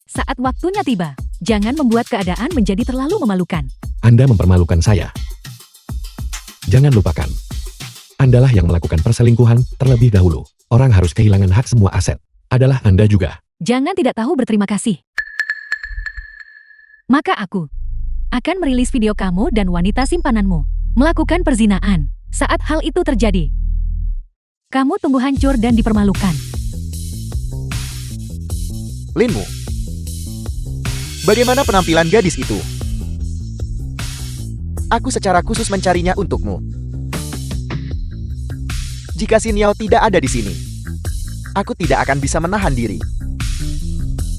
Saat waktunya tiba, jangan membuat keadaan menjadi terlalu memalukan. Anda mempermalukan saya. Jangan lupakan. Andalah yang melakukan perselingkuhan terlebih dahulu. Orang harus kehilangan hak semua aset. Adalah Anda juga. Jangan tidak tahu berterima kasih. Maka aku akan merilis video kamu dan wanita simpananmu melakukan perzinaan. Saat hal itu terjadi, kamu tumbuh hancur dan dipermalukan. Lin Mu, bagaimana penampilan gadis itu? Aku secara khusus mencarinya untukmu. Jika Xin Yao tidak ada di sini, aku tidak akan bisa menahan diri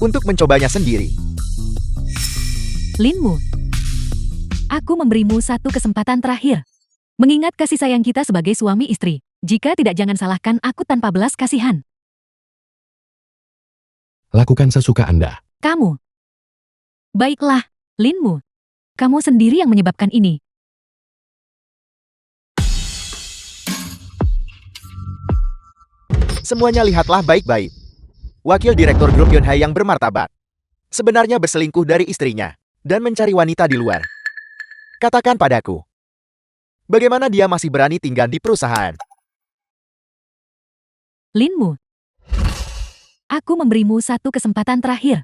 untuk mencobanya sendiri. Lin Mu, aku memberimu satu kesempatan terakhir. Mengingat kasih sayang kita sebagai suami istri. Jika tidak, jangan salahkan aku tanpa belas kasihan. Lakukan sesuka Anda. Kamu. Baiklah. Linmu, kamu sendiri yang menyebabkan ini. Semuanya lihatlah baik-baik. Wakil Direktur Grup Yunhai yang bermartabat. Sebenarnya berselingkuh dari istrinya dan mencari wanita di luar. Katakan padaku, bagaimana dia masih berani tinggal di perusahaan? Linmu, aku memberimu satu kesempatan terakhir.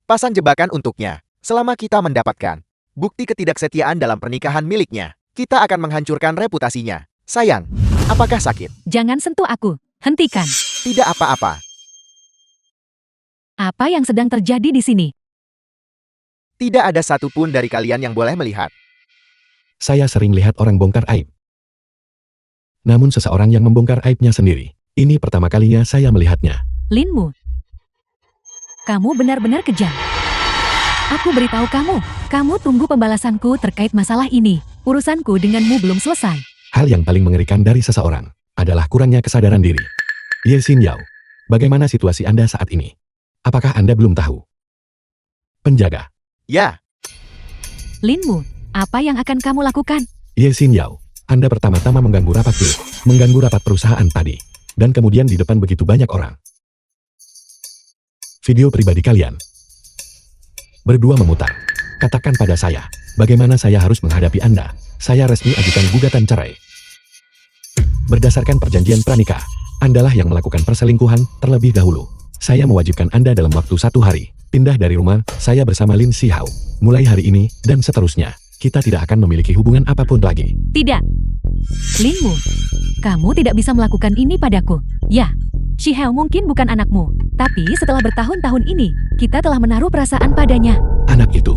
Pasang jebakan untuknya. Selama kita mendapatkan bukti ketidaksetiaan dalam pernikahan miliknya, kita akan menghancurkan reputasinya. Sayang, apakah sakit? Jangan sentuh aku. Hentikan. Tidak apa-apa. Apa yang sedang terjadi di sini? Tidak ada satupun dari kalian yang boleh melihat. Saya sering lihat orang bongkar aib. Namun seseorang yang membongkar aibnya sendiri. Ini pertama kalinya saya melihatnya. Linmu, kamu benar-benar kejam. Aku beritahu kamu tunggu pembalasanku terkait masalah ini. Urusanku denganmu belum selesai. Hal yang paling mengerikan dari seseorang adalah kurangnya kesadaran diri. Ye Xin Yao, bagaimana situasi Anda saat ini? Apakah Anda belum tahu? Penjaga. Ya, Linmu, apa yang akan kamu lakukan? Ye Xin Yao, Anda pertama-tama mengganggu rapat dulu. Mengganggu rapat perusahaan tadi. Dan kemudian di depan begitu banyak orang. Video pribadi kalian. Berdua memutar. Katakan pada saya, bagaimana saya harus menghadapi Anda. Saya resmi ajukan gugatan cerai. Berdasarkan perjanjian pranikah, Andalah yang melakukan perselingkuhan terlebih dahulu. Saya mewajibkan Anda dalam waktu 1 hari, pindah dari rumah saya bersama Lin Xihao. Mulai hari ini, dan seterusnya, kita tidak akan memiliki hubungan apapun lagi. Tidak. Linmu, kamu tidak bisa melakukan ini padaku. Ya, Xihao mungkin bukan anakmu, tapi setelah bertahun-tahun ini, kita telah menaruh perasaan padanya. Anak itu.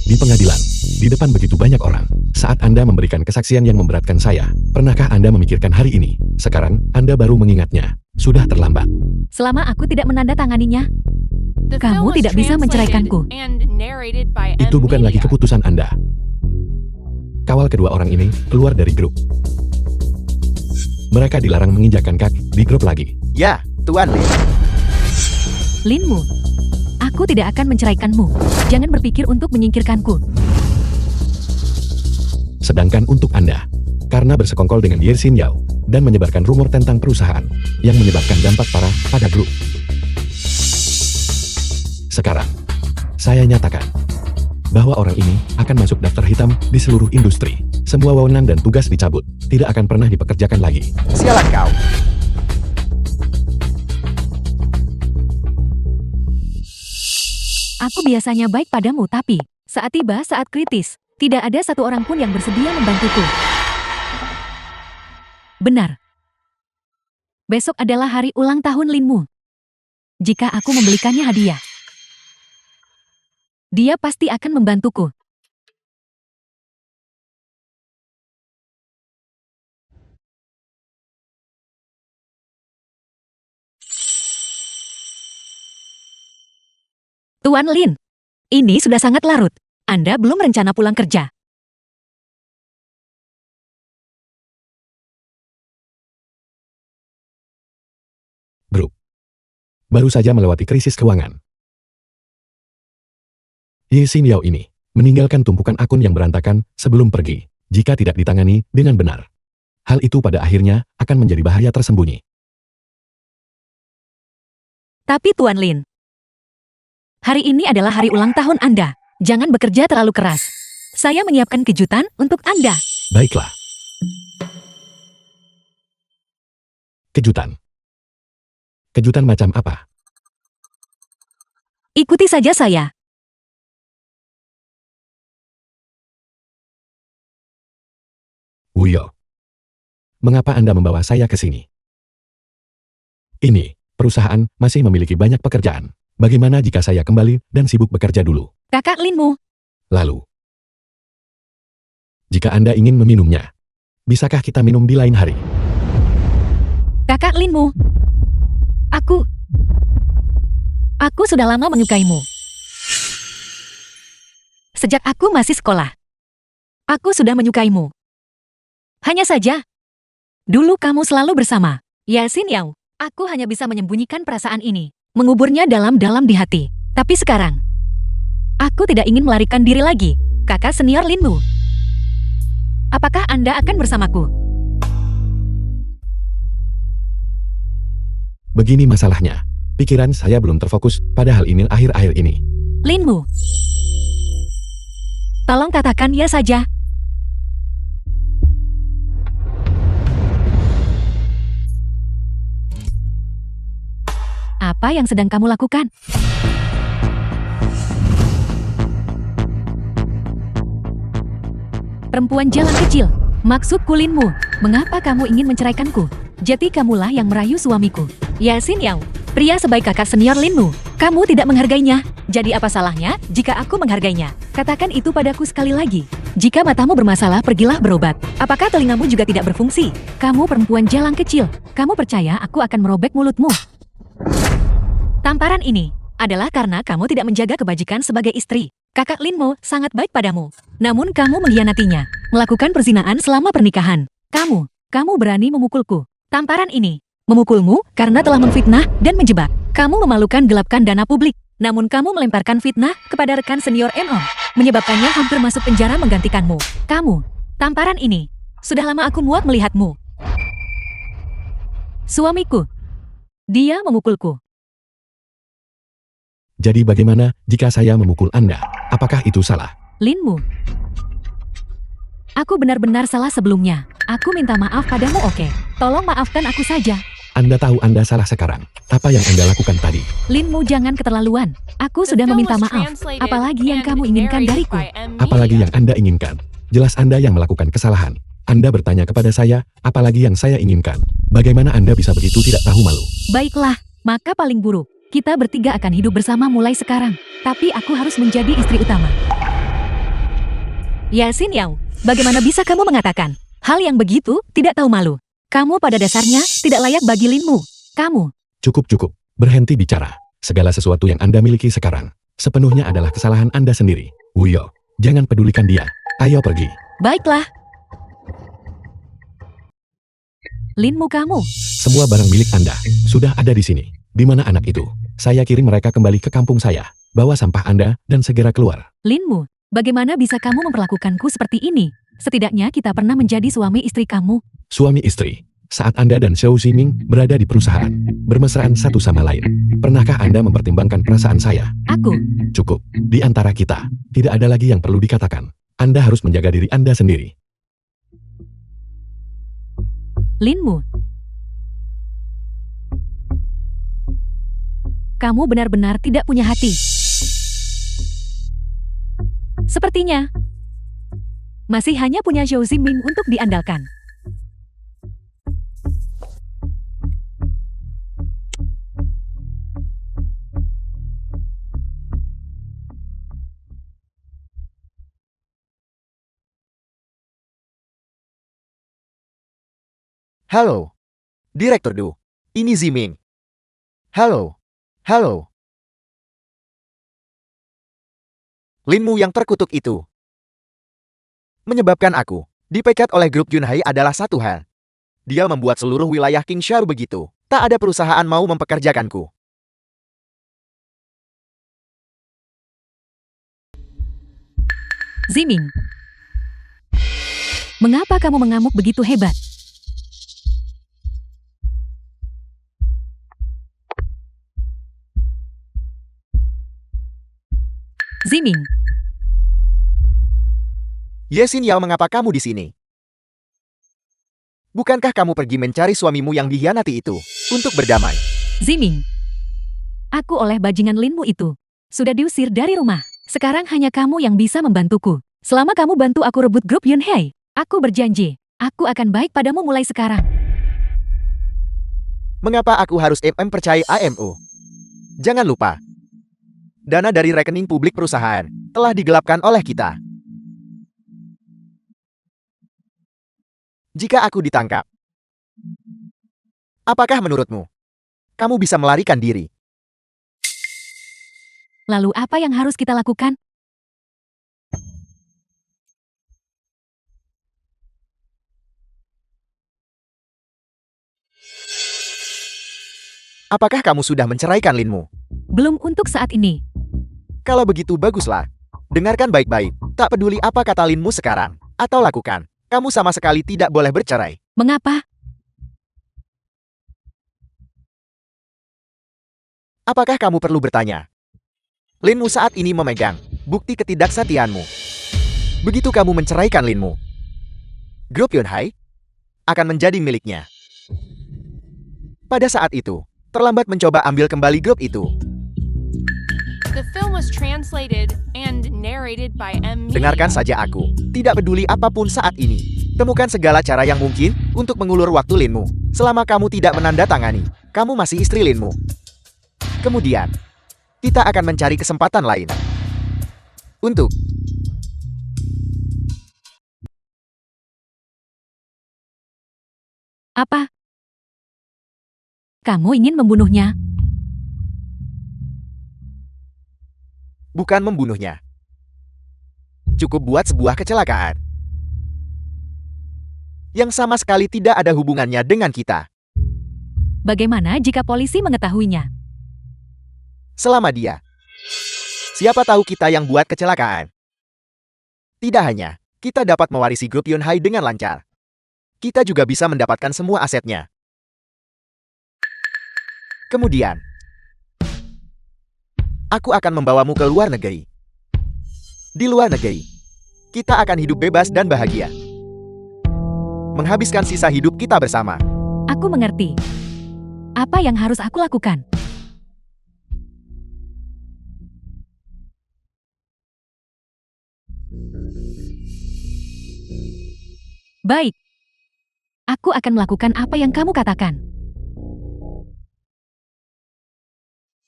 Di pengadilan, di depan begitu banyak orang, saat Anda memberikan kesaksian yang memberatkan saya, pernahkah Anda memikirkan hari ini? Sekarang, Anda baru mengingatnya. Sudah terlambat. Selama aku tidak menandatanganinya, kamu tidak bisa menceraikanku. Itu bukan lagi keputusan Anda. Kawal kedua orang ini keluar dari grup. Mereka dilarang menginjakkan kaki di grup lagi. ya, Tuan Lin. Linmu, aku tidak akan menceraikanmu. Jangan berpikir untuk menyingkirkanku. Sedangkan untuk Anda, karena bersekongkol dengan Ye Xin Yao dan menyebarkan rumor tentang perusahaan yang menyebabkan dampak parah pada grup. Sekarang, saya nyatakan bahwa orang ini akan masuk daftar hitam di seluruh industri. Semua wewenang dan tugas dicabut, tidak akan pernah dipekerjakan lagi. Sialan kau. Aku biasanya baik padamu, tapi saat tiba saat kritis, tidak ada satu orang pun yang bersedia membantuku. Benar. Besok adalah hari ulang tahun Linmu. Jika aku membelikannya hadiah, dia pasti akan membantuku. Tuan Lin, ini sudah sangat larut. Anda belum rencana pulang kerja. Grup baru saja melewati krisis keuangan. Ye Xin Yao ini meninggalkan tumpukan akun yang berantakan sebelum pergi, jika tidak ditangani dengan benar. Hal itu pada akhirnya akan menjadi bahaya tersembunyi. Tapi Tuan Lin, hari ini adalah hari ulang tahun Anda. Jangan bekerja terlalu keras. Saya menyiapkan kejutan untuk Anda. Baiklah. Kejutan. Kejutan macam apa? Ikuti saja saya. Wuyo. Mengapa Anda membawa saya ke sini? Ini, perusahaan masih memiliki banyak pekerjaan. Bagaimana jika saya kembali dan sibuk bekerja dulu? Kakak Linmu, Lalu, jika Anda ingin meminumnya, bisakah kita minum di lain hari? Kakak Linmu. Aku sudah lama menyukaimu. Sejak aku masih sekolah, aku sudah menyukaimu. Hanya saja, dulu kamu selalu bersama Ye Xin Yao. Aku hanya bisa menyembunyikan perasaan ini, menguburnya dalam-dalam di hati. Tapi sekarang, Aku tidak ingin melarikan diri lagi. Kakak senior Linmu. Apakah Anda akan bersamaku? Begini masalahnya. Pikiran saya belum terfokus pada hal ini akhir-akhir ini. Linmu. Tolong katakan ya saja. Apa yang sedang kamu lakukan? Perempuan jalan kecil. Maksudku Linmu, mengapa kamu ingin menceraikanku? Jadi kamulah yang merayu suamiku. Ya Xin Yao, pria sebaik kakak senior Linmu. Kamu tidak menghargainya. Jadi apa salahnya jika aku menghargainya? Katakan itu padaku sekali lagi. Jika matamu bermasalah, pergilah berobat. Apakah telingamu juga tidak berfungsi? Kamu perempuan jalan kecil. Kamu percaya aku akan merobek mulutmu? Tamparan ini adalah karena kamu tidak menjaga kebajikan sebagai istri. Kakak Linmu sangat baik padamu. Namun kamu mengkhianatinya, melakukan perzinahan selama pernikahan. Kamu berani memukulku. Tamparan ini, memukulmu karena telah memfitnah dan menjebak. Kamu memalukan gelapkan dana publik. Namun kamu melemparkan fitnah kepada rekan senior MO, menyebabkannya hampir masuk penjara menggantikanmu. Tamparan ini, sudah lama aku muak melihatmu. Suamiku, dia memukulku. Jadi bagaimana jika saya memukul Anda? Apakah itu salah? Linmu. Aku benar-benar salah sebelumnya. Aku minta maaf padamu, oke? Tolong maafkan aku saja. Anda tahu Anda salah sekarang. Apa yang Anda lakukan tadi? Linmu, jangan keterlaluan. Aku sudah meminta maaf. Apalagi yang kamu inginkan dariku? Apalagi yang Anda inginkan? Jelas Anda yang melakukan kesalahan. Anda bertanya kepada saya, apalagi yang saya inginkan. Bagaimana Anda bisa begitu tidak tahu malu? Baiklah, maka paling buruk. Kita bertiga akan hidup bersama mulai sekarang. Tapi aku harus menjadi istri utama. Ya Xin Yao, bagaimana bisa kamu mengatakan hal yang begitu tidak tahu malu? Kamu pada dasarnya tidak layak bagi Linmu. Kamu. Cukup. Berhenti bicara. Segala sesuatu yang Anda miliki sekarang, sepenuhnya adalah kesalahan Anda sendiri. Wuyo, jangan pedulikan dia. Ayo pergi. Baiklah. Linmu, kamu. Semua barang milik Anda sudah ada di sini. Di mana anak itu? Saya kirim mereka kembali ke kampung saya. Bawa sampah Anda dan segera keluar. Linmu, bagaimana bisa kamu memperlakukanku seperti ini? Setidaknya kita pernah menjadi suami istri kamu. Suami istri. Saat Anda dan Xiao Ximing berada di perusahaan, bermesraan satu sama lain. Pernahkah Anda mempertimbangkan perasaan saya? Aku. Cukup. Di antara kita, tidak ada lagi yang perlu dikatakan. Anda harus menjaga diri Anda sendiri. Linmu. Kamu benar-benar tidak punya hati. Sepertinya masih hanya punya Xiao Ximing untuk diandalkan. Halo, Direktur Du. Ini Ziming. Halo. Linmu yang terkutuk itu menyebabkan aku dipecat oleh grup Yunhai adalah satu hal. Dia membuat seluruh wilayah Qingsharu begitu. Tak ada perusahaan mau mempekerjakanku. Ziming, mengapa kamu mengamuk begitu hebat? Ziming, Ye Xin Yao, mengapa kamu di sini? Bukankah kamu pergi mencari suamimu yang dikhianati itu untuk berdamai? Ziming, aku oleh bajingan Linmu itu sudah diusir dari rumah. Sekarang hanya kamu yang bisa membantuku. Selama kamu bantu aku rebut grup Yunhai, aku berjanji, aku akan baik padamu mulai sekarang. Mengapa aku harus percaya AMO? Jangan lupa, dana dari rekening publik perusahaan telah digelapkan oleh kita. Jika aku ditangkap, apakah menurutmu kamu bisa melarikan diri? Lalu apa yang harus kita lakukan? Apakah kamu sudah menceraikan Linmu? Belum untuk saat ini. Kalau begitu baguslah. Dengarkan baik-baik, tak peduli apa kata Linmu sekarang, atau lakukan. Kamu sama sekali tidak boleh bercerai. Mengapa? Apakah kamu perlu bertanya? Linmu saat ini memegang bukti ketidaksetiaanmu. Begitu kamu menceraikan Linmu, grup Yunhai akan menjadi miliknya. Pada saat itu, terlambat mencoba ambil kembali grup itu. The film was translated and narrated by M. Media. Dengarkan saja aku. Tidak peduli apapun saat ini. Temukan segala cara yang mungkin untuk mengulur waktu Linmu. Selama kamu tidak menandatangani, kamu masih istri Linmu. Kemudian, kita akan mencari kesempatan lain. Untuk Apa? Kamu ingin membunuhnya? bukan membunuhnya. Cukup buat sebuah kecelakaan yang sama sekali tidak ada hubungannya dengan kita. Bagaimana jika polisi mengetahuinya? Selama dia. Siapa tahu kita yang buat kecelakaan. Tidak hanya, kita dapat mewarisi grup Yunhai dengan lancar. Kita juga bisa mendapatkan semua asetnya. Kemudian, aku akan membawamu ke luar negeri. Di luar negeri, kita akan hidup bebas dan bahagia. Menghabiskan sisa hidup kita bersama. Aku mengerti. Apa yang harus aku lakukan? Baik. Aku akan melakukan apa yang kamu katakan.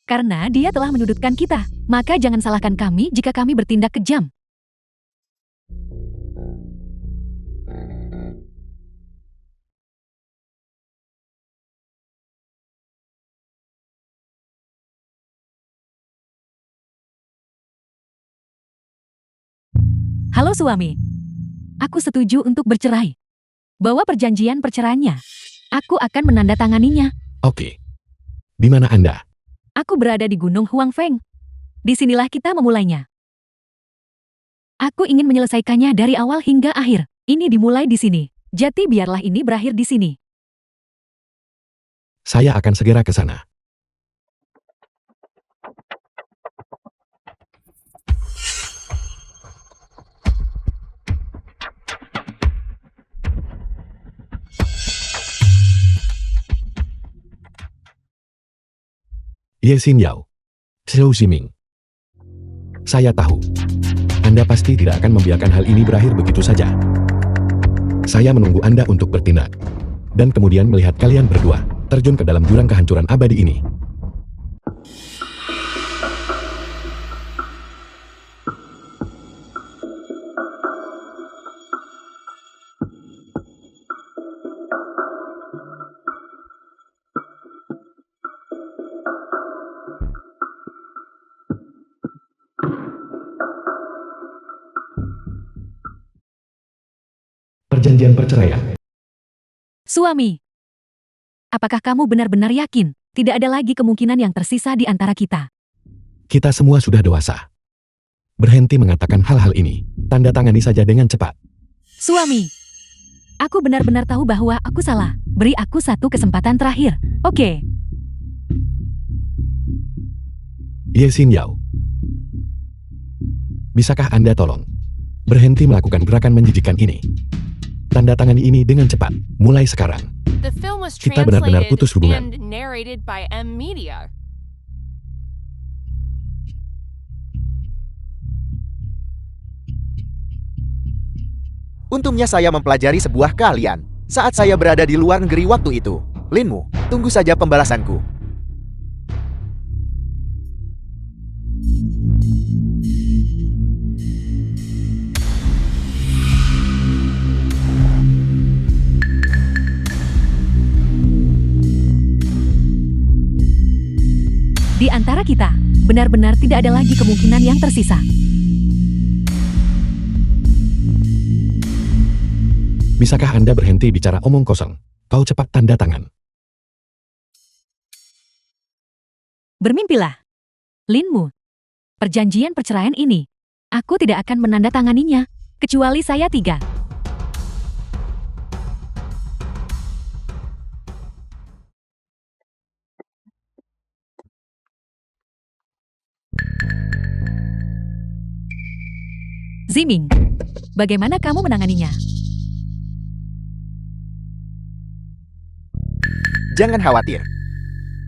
Karena dia telah menyudutkan kita, maka jangan salahkan kami jika kami bertindak kejam. Halo suami. Aku setuju untuk bercerai. Bawa perjanjian perceraiannya. Aku akan menandatanganinya. Oke. Di mana Anda? Aku berada di Gunung Huangfeng. Disinilah kita memulainya. Aku ingin menyelesaikannya dari awal hingga akhir. Ini dimulai di sini. Jadi biarlah ini berakhir di sini. Saya akan segera ke sana. Ye Xin Yao. Zhou Ximing. Saya tahu. Anda pasti tidak akan membiarkan hal ini berakhir begitu saja. Saya menunggu Anda untuk bertindak. Dan kemudian melihat kalian berdua terjun ke dalam jurang kehancuran abadi ini. Perjanjian perceraian. Suami. Apakah kamu benar-benar yakin tidak ada lagi kemungkinan yang tersisa di antara kita? Kita semua sudah dewasa. Berhenti mengatakan hal-hal ini. Tanda tangani saja dengan cepat. Suami. Aku benar-benar tahu bahwa aku salah. Beri aku satu kesempatan terakhir. Oke. Ye Xin Yao. Bisakah Anda tolong berhenti melakukan gerakan menjijikan ini? Tanda tangani ini dengan cepat. Mulai sekarang. The film was Kita benar-benar translated putus hubungan. and narrated by M. Media. Untungnya saya mempelajari sebuah keahlian saat saya berada di luar negeri waktu itu. Linmu, tunggu saja pembalasanku. Di antara kita, benar-benar tidak ada lagi kemungkinan yang tersisa. Bisakah Anda berhenti bicara omong kosong? Kau cepat tanda tangan. Bermimpilah. Linmu. Perjanjian perceraian ini, aku tidak akan menandatanganinya, kecuali saya 3. Ziming, bagaimana kamu menanganinya? Jangan khawatir.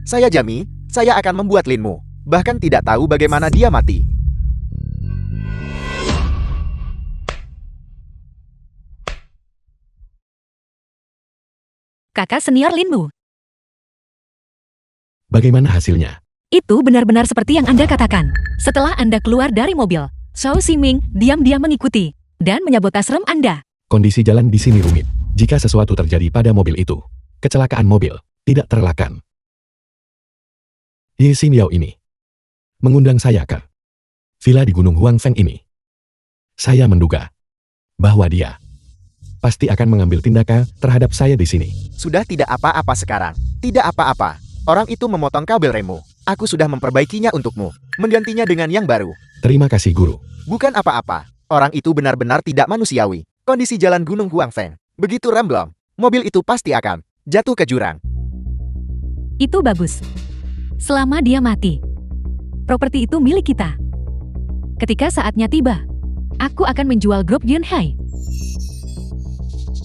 Saya Jami, saya akan membuat Linmu. Bahkan tidak tahu bagaimana dia mati. Kakak senior Linmu, Bagaimana hasilnya? itu benar-benar seperti yang Anda katakan. Setelah Anda keluar dari mobil, Shao Ximing diam-diam mengikuti dan menyabotase rem Anda. Kondisi jalan di sini rumit. Jika sesuatu terjadi pada mobil itu, kecelakaan mobil tidak terelakkan. Ye Xin Yao ini mengundang saya ke villa di Gunung Huangfeng ini. Saya menduga bahwa dia pasti akan mengambil tindakan terhadap saya di sini. Sudah tidak apa-apa sekarang. Tidak apa-apa. Orang itu memotong kabel remmu. Aku sudah memperbaikinya untukmu. Menggantinya dengan yang baru. Terima kasih guru. Bukan apa-apa. Orang itu benar-benar tidak manusiawi. Kondisi jalan Gunung Huangfeng begitu remblong. Mobil itu pasti akan jatuh ke jurang. Itu bagus. Selama dia mati, properti itu milik kita. Ketika saatnya tiba, aku akan menjual grup Yunhai.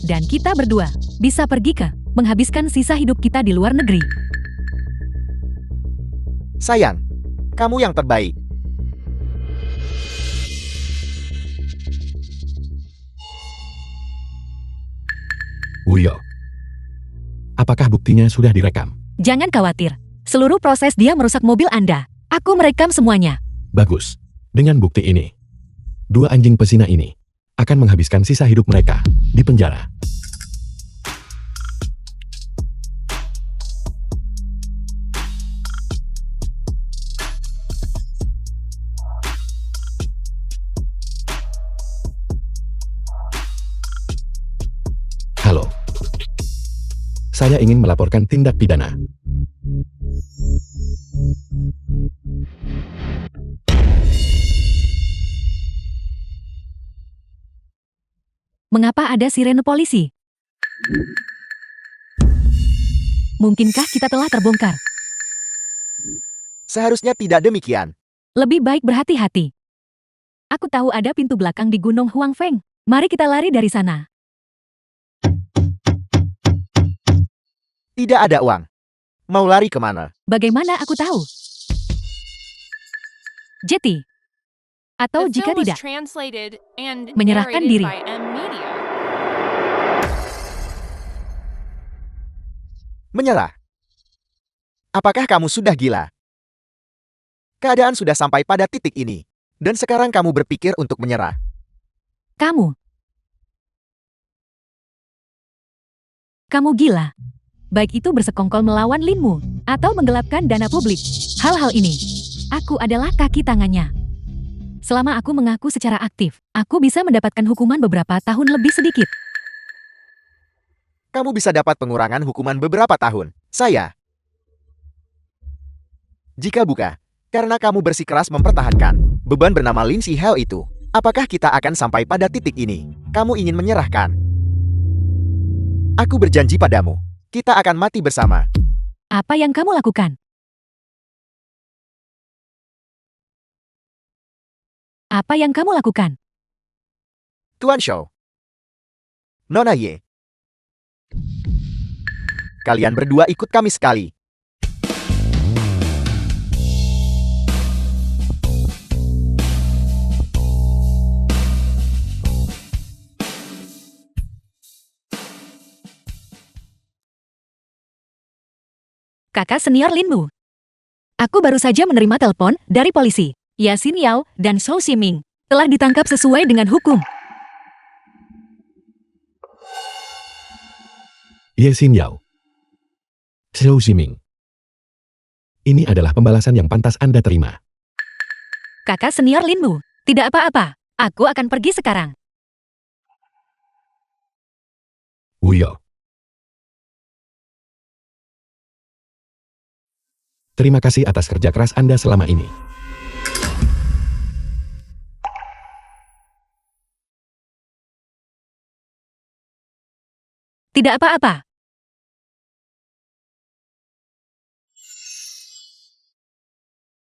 Dan kita berdua bisa pergi ke menghabiskan sisa hidup kita di luar negeri. Sayang, kamu yang terbaik. Wuyo. Apakah buktinya sudah direkam? Jangan khawatir. Seluruh proses dia merusak mobil Anda. Aku merekam semuanya. Bagus. Dengan bukti ini, 2 anjing pesina ini akan menghabiskan sisa hidup mereka di penjara. Halo. Saya ingin melaporkan tindak pidana. Mengapa ada sirene polisi? Mungkinkah kita telah terbongkar? Seharusnya tidak demikian. Lebih baik berhati-hati. Aku tahu ada pintu belakang di Gunung Huangfeng. Mari kita lari dari sana. Tidak ada uang. Mau lari kemana? Bagaimana aku tahu? Jetty. Atau The jika film was tidak, translated and Menyerahkan narrated diri. by M Media. Menyerah. Apakah kamu sudah gila? Keadaan sudah sampai pada titik ini. Dan sekarang kamu berpikir untuk menyerah. Kamu gila. Baik itu bersekongkol melawan Linmu, atau menggelapkan dana publik. Hal-hal ini, aku adalah kaki tangannya. Selama aku mengaku secara aktif, aku bisa mendapatkan hukuman beberapa tahun lebih sedikit. Kamu bisa dapat pengurangan hukuman beberapa tahun. Saya. Jika bukan, karena kamu bersikeras mempertahankan beban bernama Lin Si Hao itu, apakah kita akan sampai pada titik ini? Kamu ingin menyerahkan? Aku berjanji padamu, kita akan mati bersama. Apa yang kamu lakukan? Apa yang kamu lakukan? Tuan Shou. Nona Ye. Kalian berdua ikut kami sekali. Kakak senior Linmu. Aku baru saja menerima telepon dari polisi. Ye Xin Yao dan Shou Ximing telah ditangkap sesuai dengan hukum. Ye Xin Yao. Shou Ximing. Ini adalah pembalasan yang pantas Anda terima. Kakak senior Linmu, tidak apa-apa. Aku akan pergi sekarang. Wuyo. Terima kasih atas kerja keras Anda selama ini. Tidak apa-apa.